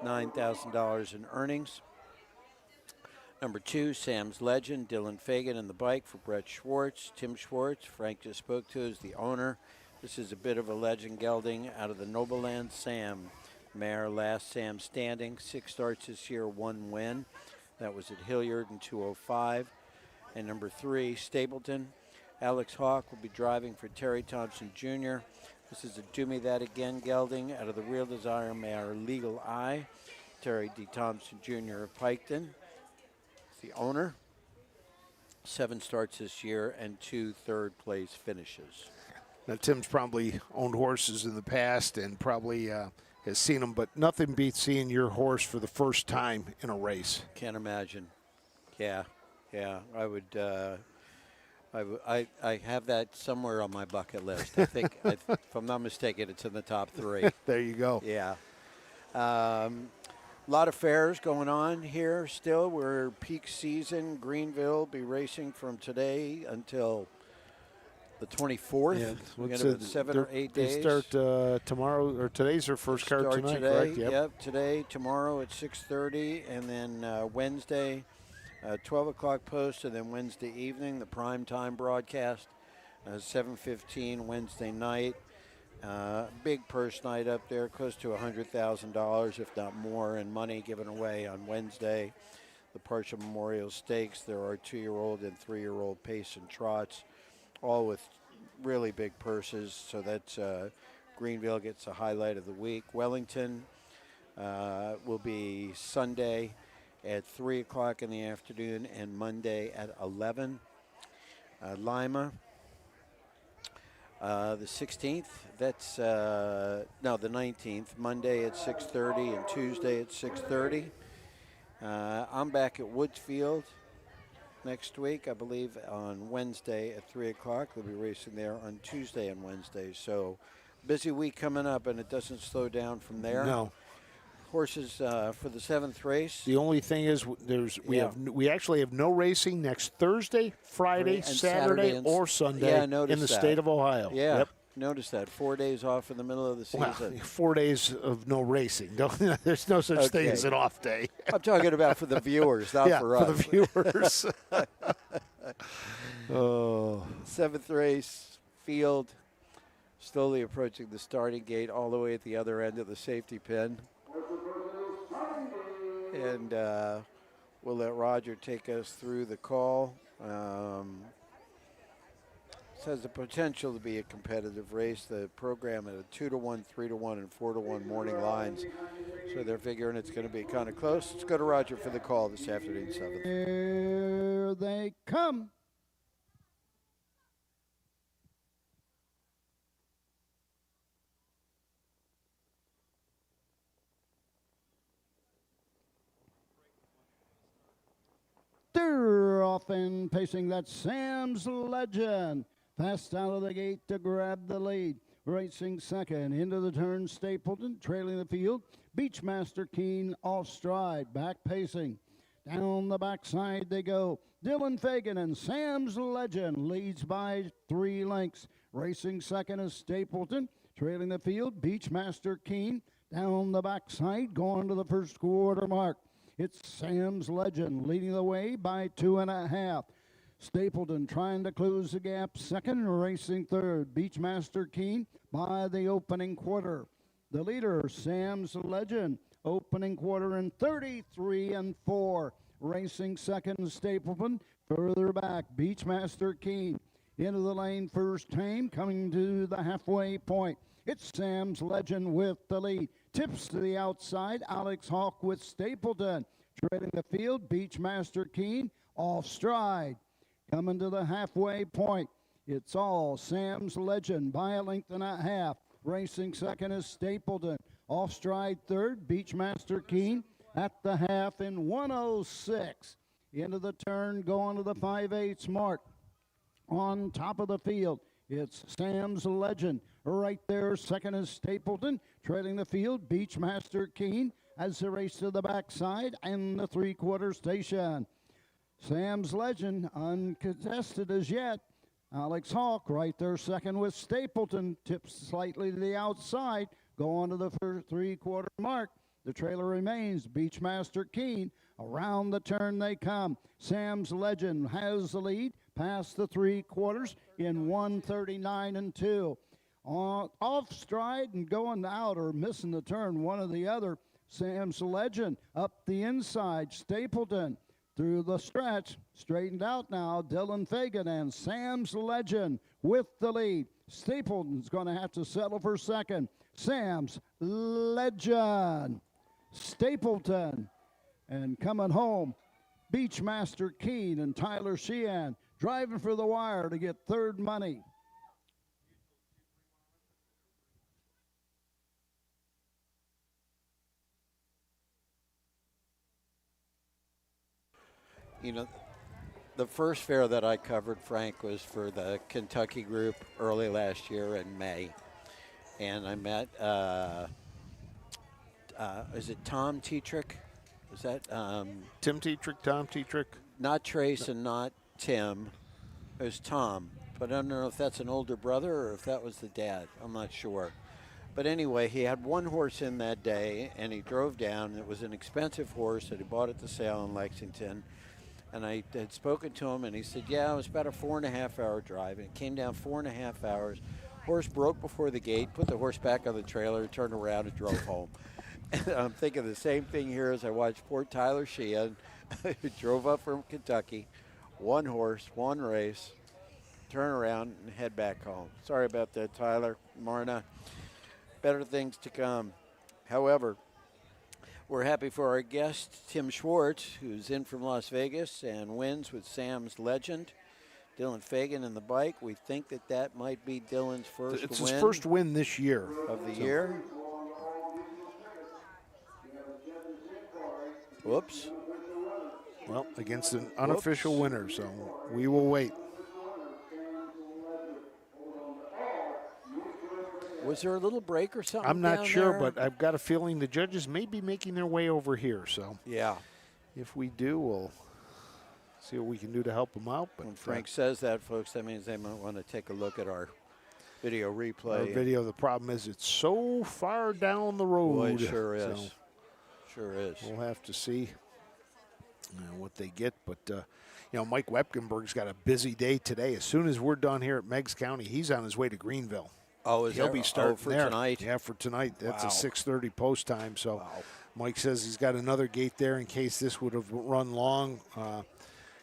$9,000 in earnings. Number 2, Sam's Legend, Dylan Fagan in the bike for Brett Schwartz. Tim Schwartz, Frank just spoke to, is the owner. This is a bit of a legend gelding out of the Nobleland Sam mare, last Sam standing. 6 starts this year, 1 win. That was at Hilliard in 205. And number 3, Stapleton. Alex Hawk will be driving for Terry Thompson Jr. This is a Do Me That Again gelding out of the Real Desire mare, Legal Eye. Terry D. Thompson Jr. of Piketon, the owner. 7 starts this year and 2 third-place finishes. Now, Tim's probably owned horses in the past and probably has seen them, but nothing beats seeing your horse for the first time in a race. Can't imagine. Yeah. I would. I have that somewhere on my bucket list. I think, if I'm not mistaken, it's in the top 3. There you go. Yeah. A lot of fairs going on here still. We're peak season. Greenville be racing from today until the 24th. Yeah, We're going to have 7 or 8 days. They start tomorrow, or today's their first card tonight, today, correct? Yep, today, tomorrow at 6:30, and then Wednesday, 12 o'clock post, and then Wednesday evening, the prime time broadcast, 7:15 Wednesday night. Big purse night up there, close to $100,000, if not more, in money given away on Wednesday. The Partial Memorial Stakes, there are 2-year-old and 3-year-old pace and trots, all with really big purses. So that's Greenville gets a highlight of the week. Wellington will be Sunday, at 3 o'clock in the afternoon, and Monday at 11. Lima, the 16th, that's, no, the 19th, Monday at 6:30 and Tuesday at 6:30. I'm back at Woodsfield next week, I believe, on Wednesday at 3 o'clock. They'll be racing there on Tuesday and Wednesday. So busy week coming up, and it doesn't slow down from there. No. Horses for the 7th race. The only thing is we actually have no racing next Thursday, Friday, And Saturday, or Sunday in the state of Ohio. Yeah, Yep. notice that. 4 days off in the middle of the season. Well, 4 days of no racing. There's no such thing as an off day. I'm talking about for the viewers, not for us. For the viewers. Oh. 7th race, field, slowly approaching the starting gate, all the way at the other end of the safety pin. And we'll let Roger take us through the call. This has the potential to be a competitive race. The program at a 2-to-1, 3-to-1, and 4-to-1 morning lines. So they're figuring it's going to be kind of close. Let's go to Roger for the call this afternoon, 7th. Here they come. They're off and pacing. That's Sam's Legend. Fast out of the gate to grab the lead. Racing second into the turn, Stapleton trailing the field. Beachmaster Keen off stride, back pacing. Down the backside they go. Dylan Fagan and Sam's Legend leads by 3 lengths. Racing second is Stapleton trailing the field. Beachmaster Keen down the backside going to the first quarter mark. It's Sam's Legend leading the way by 2.5. Stapleton trying to close the gap second, racing third. Beachmaster Keen by the opening quarter. The leader, Sam's Legend, opening quarter in 33-4. Racing second, Stapleton. Further back, Beachmaster Keen into the lane first time, coming to the halfway point. It's Sam's Legend with the lead. Tips to the outside, Alex Hawk with Stapleton. Trailing the field, Beachmaster Keen off stride. Coming to the halfway point, it's all Sam's Legend by 1.5 lengths. Racing second is Stapleton. Off stride third, Beachmaster Keen at the half in 1:06. Into the turn, going to the 5/8 mark. On top of the field, it's Sam's Legend. Right there, second is Stapleton. Trailing the field, Beachmaster Keen as they race to the backside and the 3/4 station. Sam's Legend uncontested as yet. Alex Hawk right there second with Stapleton. Tips slightly to the outside. Going to the first 3/4 mark. The trailer remains Beachmaster Keen. Around the turn they come. Sam's Legend has the lead past the 3/4 in 1:39-2. Off stride and going out or missing the turn, one or the other. Sam's Legend up the inside. Stapleton through the stretch, straightened out now. Dylan Fagan and Sam's Legend with the lead. Stapleton's going to have to settle for second. Sam's Legend. Stapleton. And coming home, Beachmaster Keen and Tyler Sheehan driving for the wire to get third money. You know, the first fair that I covered, Frank, was for the Kentucky group early last year in May. And I met, is it Tom Tetrick? Is that? Tim Tetrick, Tom Tetrick? Not Trace and not Tim. It was Tom. But I don't know if that's an older brother or if that was the dad. I'm not sure. But anyway, he had one horse in that day, and he drove down. It was an expensive horse that he bought at the sale in Lexington. And I had spoken to him, and he said, yeah, it was about a 4.5-hour drive. And it came down 4.5 hours. Horse broke before the gate, put the horse back on the trailer, turned around, and drove home. And I'm thinking the same thing here as I watched poor Tyler Sheehan, who drove up from Kentucky, one horse, one race, turn around, and head back home. Sorry about that, Tyler, Marna. Better things to come. However, We're happy for our guest, Tim Schwartz, who's in from Las Vegas and wins with Sam's Legend. Dylan Fagan in the bike. We think that might be Dylan's first It's win. his first win this year. Of the year. Whoops. Well, against an unofficial winner, so we will wait. Was there a little break or something? I'm not down sure, there? but I've got a feeling the judges may be making their way over here. So yeah, if we do, we'll see what we can do to help them out. But when Frank says that, folks, that means they might want to take a look at our video replay. Our video. The problem is it's so far down the road. Boy, it sure is. So sure is. We'll have to see what they get, but. Mike Wepkenberg's got a busy day today. As soon as we're done here at Meigs County, he's on his way to Greenville. Oh, He'll be starting for there tonight? Yeah, for tonight. That's Wow. a 6:30 post time. So Wow. Mike says he's got another gate there in case this would have run long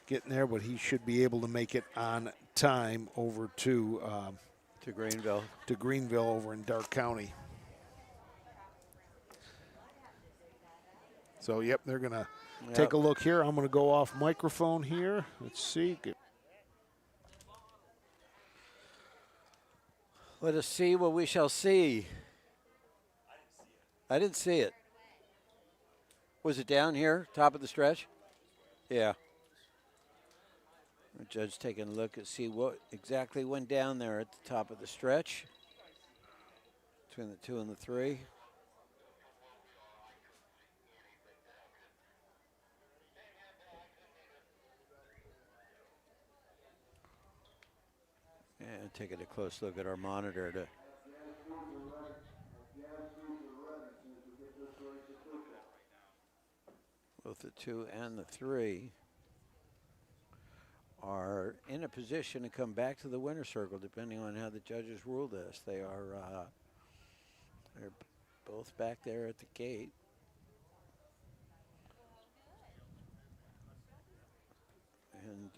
getting there, but he should be able to make it on time over to Greenville. To Greenville over in Darke County. So, yep, they're going to take a look here. I'm going to go off microphone here. Let's see. Let us see what we shall see. I didn't see it. Was it down here, top of the stretch? Yeah. The judge taking a look and see what exactly went down there at the top of the stretch. Between the 2 and the 3. And taking a close look at our monitor to both the 2 and the 3 are in a position to come back to the winner's circle, depending on how the judges rule this. They are they're both back there at the gate. And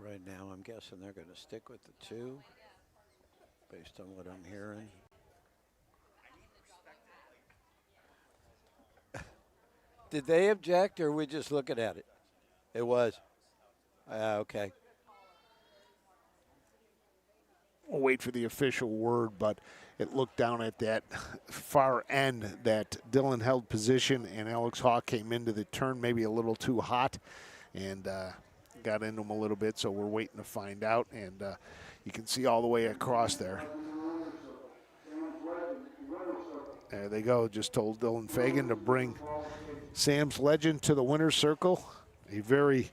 right now, I'm guessing they're going to stick with the 2, based on what I'm hearing. Did they object, or are we just looking at it? It was. Okay. We'll wait for the official word, but it looked down at that far end that Dylan held position, and Alex Hawk came into the turn maybe a little too hot, and got into him a little bit, so we're waiting to find out, and you can see all the way across there. There they go, just told Dylan Fagan to bring Sam's Legend to the winner's circle. A very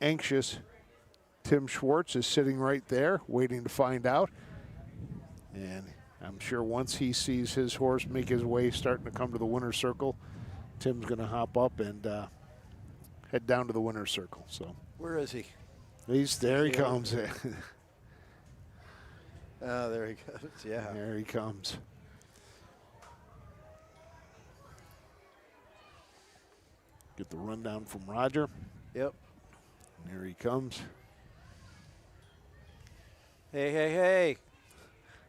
anxious Tim Schwartz is sitting right there waiting to find out, and I'm sure once he sees his horse make his way starting to come to the winner's circle, Tim's going to hop up and head down to the winner's circle. So where is he? He's there. He comes. Oh, there he goes. Yeah. There he comes. Get the rundown from Roger. Yep. And there he comes. Hey, hey,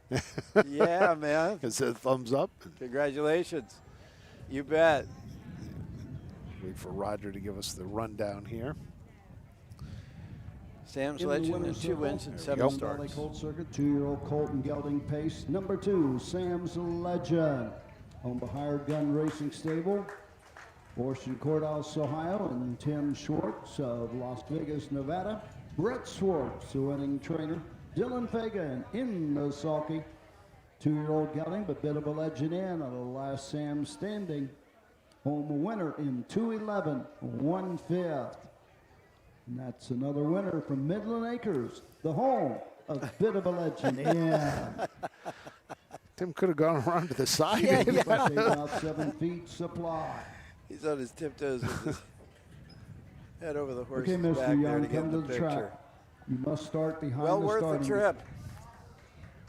hey. Yeah, man. It said thumbs up. Congratulations. You bet. Wait for Roger to give us the rundown here. Sam's In the Legend winner's and 2 circle, wins and 7 Valley starts. Colt Circuit, 2-year-old Colton Gelding Pace. Number 2, Sam's Legend. Owned by Hired Gun Racing Stable. Horse in Courthouse, Ohio, and Tim Schwartz of Las Vegas, Nevada. Brett Schwartz, the winning trainer. Dylan Fagan in the sulky. 2-year-old Gelding, but bit of a legend in on the last Sam standing. Home winner in 2:11, 1/5. And that's another winner from Midland Acres, the home of Bit of a Legend. Yeah. Tim could have gone around to the side. Yeah, About 7 feet supply. He's on his tiptoes with his head over the horse's Okay, Mr. back there Young, to get come the to the picture. track. You must start behind Well the worth the starting trip.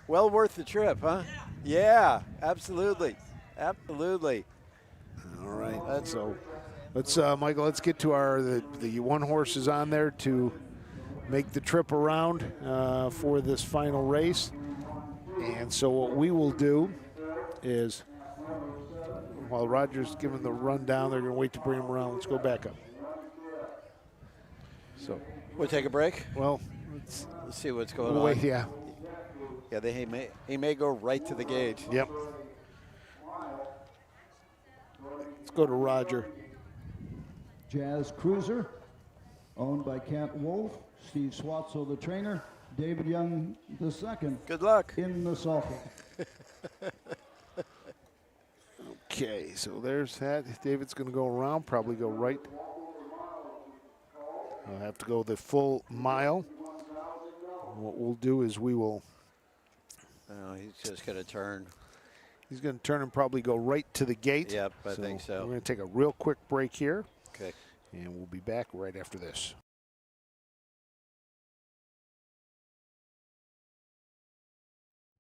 Well worth the trip, huh? Yeah, absolutely. Absolutely. All right. So let's, Michael, let's get to the one horses on there to make the trip around for this final race. And so what we will do is, while Roger's giving the rundown, they're going to wait to bring him around. Let's go back up. So we'll take a break. Well, let's see what's going on. Wait, yeah. Yeah, he may go right to the gauge. Yep. Let's go to Roger. Jazz Cruiser, owned by Kent Wolf, Steve Swatzel, the trainer, David Young, the second. Good luck. In the softball. Okay, so there's that. David's going to go around, probably go right. I'll have to go the full mile. What we'll do is we will. Oh, he's just going to turn. He's going to turn and probably go right to the gate. Yep, I think so. We're going to take a real quick break here. Okay. And we'll be back right after this.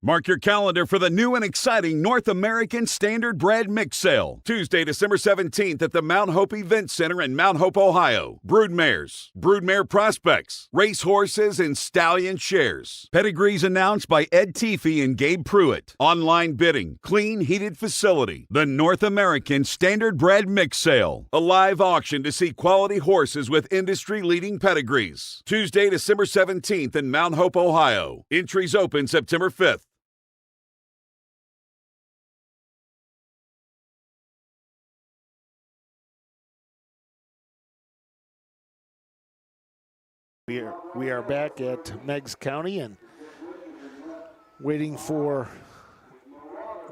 Mark your calendar for the new and exciting North American Standard Bred Mix Sale. Tuesday, December 17th at the Mount Hope Event Center in Mount Hope, Ohio. Broodmares, broodmare prospects, race horses, and stallion shares. Pedigrees announced by Ed Teefee and Gabe Pruitt. Online bidding, clean, heated facility. The North American Standard Bred Mix Sale. A live auction to see quality horses with industry-leading pedigrees. Tuesday, December 17th in Mount Hope, Ohio. Entries open September 5th. We are back at Meigs County and waiting for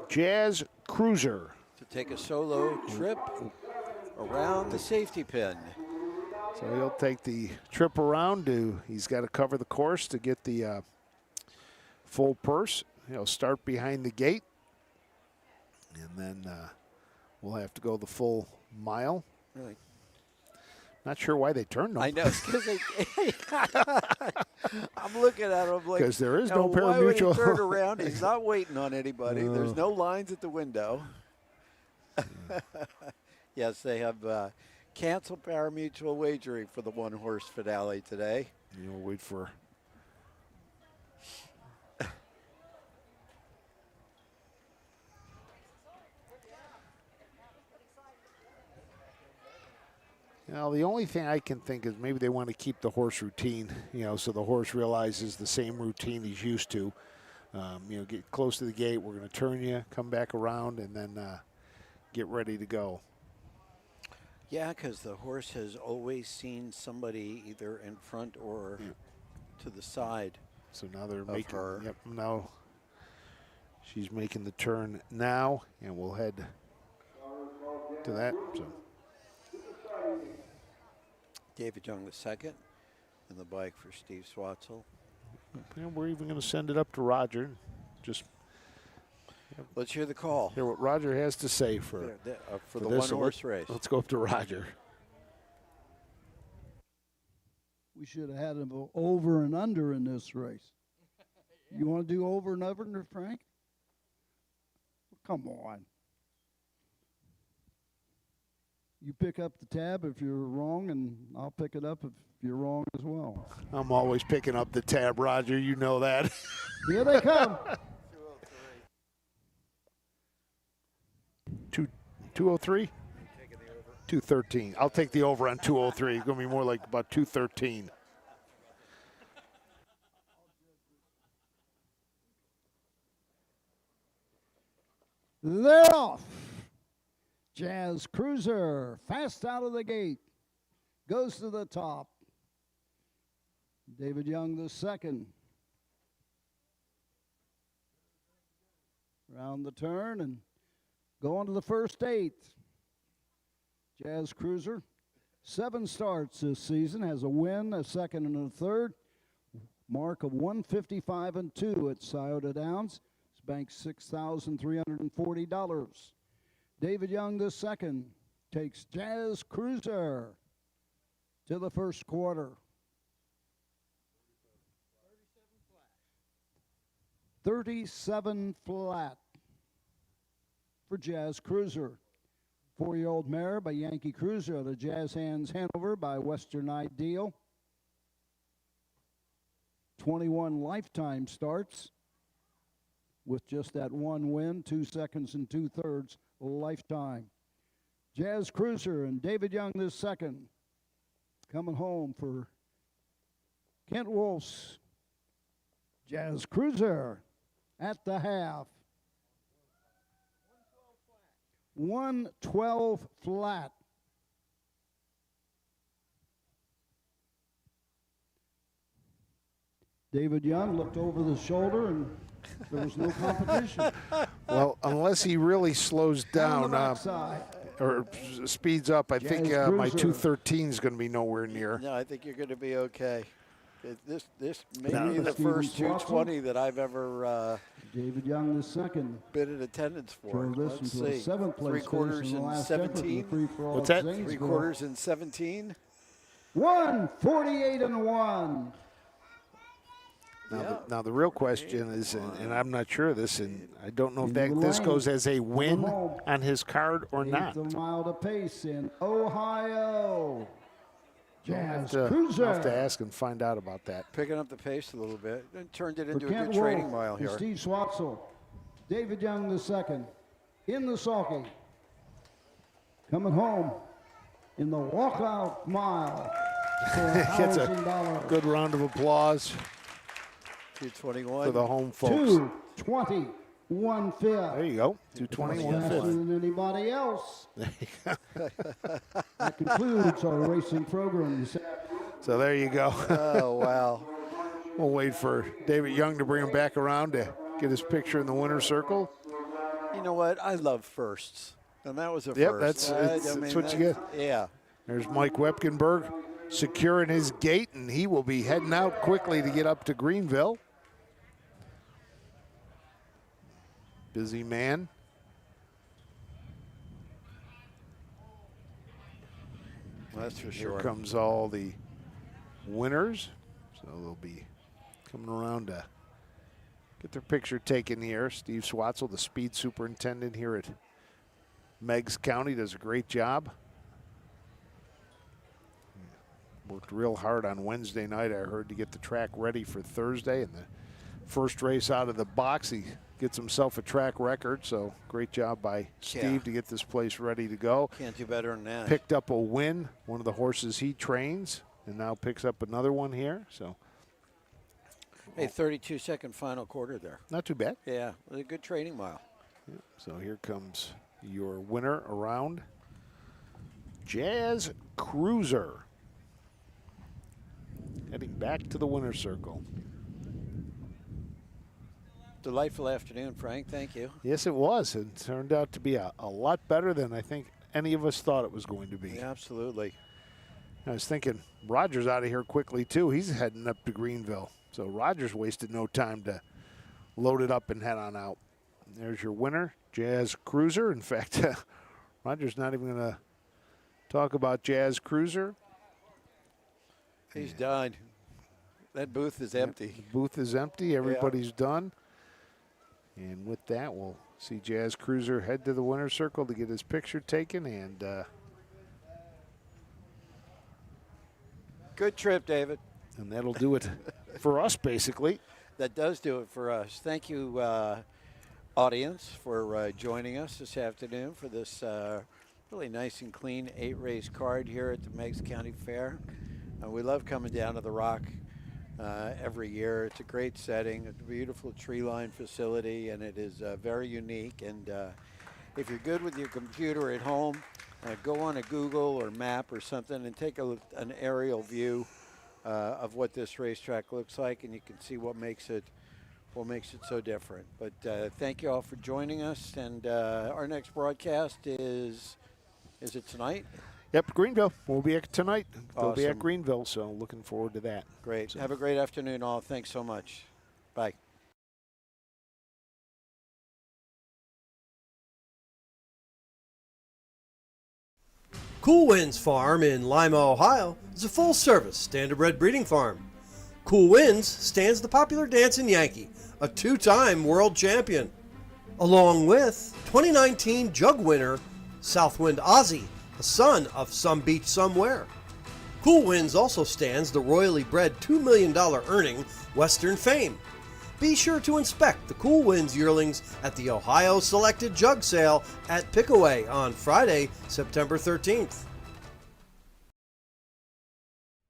Jazz Cruiser to take a solo trip around the safety pin. So he'll take the trip around. He's got to cover the course to get the full purse. He'll start behind the gate, and then we'll have to go the full mile. Really? Not sure why they turned them. I know, because I'm looking at him like, because there is no why would he parimutuel. turn around? He's not waiting on anybody. There's no lines at the window. Yes, they have canceled parimutuel wagering for the one-horse finale today. You'll wait for. Now, the only thing I can think is maybe they want to keep the horse routine, so the horse realizes the same routine he's used to. Get close to the gate, we're going to turn you, come back around, and then get ready to go. Yeah, because the horse has always seen somebody either in front or to the side. So now they're making her. Yep, now she's making the turn now, and we'll head to that. So. David Young the second, and the bike for Steve Swatzel. And we're even going to send it up to Roger. Just let's hear the call. Hear what Roger has to say for the one-horse race. Let's go up to Roger. We should have had him over and under in this race. You want to do over and under, Frank? Come on. You pick up the tab if you're wrong, and I'll pick it up if you're wrong as well. I'm always picking up the tab, Roger. You know that. Here they come. 203? 213. I'll take the over on 203. It's going to be more like about 213. They're off. Jazz Cruiser, fast out of the gate, goes to the top. David Young the second. Round the turn and go on to the first 8. Jazz Cruiser, 7 starts this season, has a win, a second and a third. Mark of 155 and 2 at Scioto Downs. It's banked $6,340. David Young the second, takes Jazz Cruiser to the first quarter. 37 flat for Jazz Cruiser. 4-year-old mare by Yankee Cruiser out of Jazz Hands Hanover by Western Ideal. 21 lifetime starts with just that one win, 2 seconds and 2/3 lifetime. Jazz Cruiser and David Young this second. Coming home for Kent Wolf's Jazz Cruiser at the half. 112 flat. David Young looked over the shoulder and there was no competition. Well, unless he really slows down or speeds up, I think my 213 is going to be nowhere near. No, I think you're going to be okay. This may be the first 220 that I've ever David Young the second been in attendance for. Let's see. 7th place 3/4 in 17. What's that? 3/4 in 17. 148 and 1. Now the real question is, and I'm not sure of this, and I don't know if this goes as a win on his card or not. 8th mile to pace in Ohio. Jazz I'll Cruiser. have to ask and find out about that. Picking up the pace a little bit. And turned it For into a Kent good training Wolf mile and here. Steve Swatzel. David Young the second in the sulky. Coming home in the walkout mile. Gets a good round of applause 221 for the home folks. 220, 1/5. There you go. 221 Faster than anybody else. That concludes our racing program. So there you go. Oh, wow. We'll wait for David Young to bring him back around to get his picture in the winner's circle. You know what? I love firsts. And that was a Yep, first. that's what you get. Yeah. There's Mike Wepkenberg securing his gate, and he will be heading out quickly to get up to Greenville. Busy man. That's for sure. Here comes all the winners. So they'll be coming around to get their picture taken here. Steve Swatzel, the speed superintendent here at Meigs County, does a great job. Worked real hard on Wednesday night, I heard, to get the track ready for Thursday. And the first race out of the box, he gets himself a track record. So great job by Steve to get this place ready to go. Can't do better than that. Picked up a win, one of the horses he trains, and now picks up another one here. So, hey, 32-second final quarter there. not too bad. Yeah, it was a good training mile. Yeah, so here comes your winner around, Jazz Cruiser. Heading back to the winner's circle. Delightful afternoon, Frank. Thank you. Yes, it was. It turned out to be a lot better than I think any of us thought it was going to be. Yeah, absolutely. I was thinking Roger's out of here quickly, too. He's heading up to Greenville. So Roger's wasted no time to load it up and head on out. There's your winner, Jazz Cruiser. In fact, Roger's not even going to talk about Jazz Cruiser. He's done. That booth is empty. The booth is empty. Everybody's done. And with that, we'll see Jazz Cruiser head to the winner's circle to get his picture taken. And good trip, David. And that'll do it for us, basically. That does do it for us. Thank you, audience, for joining us this afternoon for this really nice and clean 8-race card here at the Meigs County Fair. We love coming down to the Rock every year. It's a great setting, a beautiful tree-lined facility, and it is very unique. And if you're good with your computer at home, go on a Google or map or something and take an aerial view of what this racetrack looks like, and you can see what makes it so different. But thank you all for joining us, and our next broadcast is it tonight? Yep, Greenville. We'll be at tonight. They'll be at Awesome. Greenville, so looking forward to that. Great. So. Have a great afternoon, all. Thanks so much. Bye. Cool Winds Farm in Lima, Ohio is a full-service standardbred breeding farm. Cool Winds stands the popular dancing Yankee, a two-time world champion, along with 2019 jug winner Southwind Ozzy, a son of Some Beach Somewhere. Cool Winds also stands the royally bred $2 million earning Western Fame. Be sure to inspect the Cool Winds yearlings at the Ohio Selected Jug Sale at Pickaway on Friday, September 13th.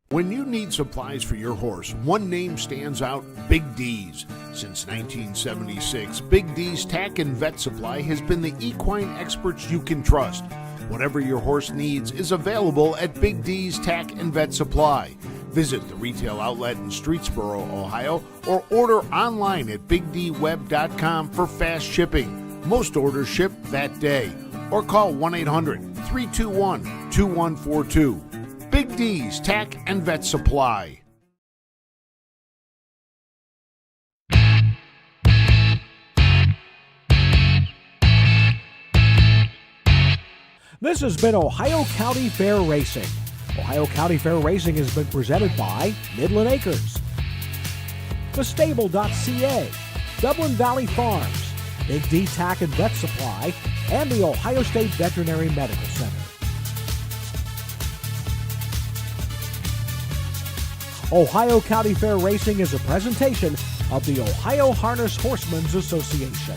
When you need supplies for your horse, one name stands out: Big D's. Since 1976, Big D's Tack and Vet Supply has been the equine experts you can trust. Whatever your horse needs is available at Big D's Tack and Vet Supply. Visit the retail outlet in Streetsboro, Ohio, or order online at bigdweb.com for fast shipping. Most orders ship that day. Or call 1-800-321-2142. Big D's Tack and Vet Supply. This has been Ohio County Fair Racing. Ohio County Fair Racing has been presented by Midland Acres, thestable.ca, Dublin Valley Farms, Big D Tack and Vet Supply, and the Ohio State Veterinary Medical Center. Ohio County Fair Racing is a presentation of the Ohio Harness Horsemen's Association.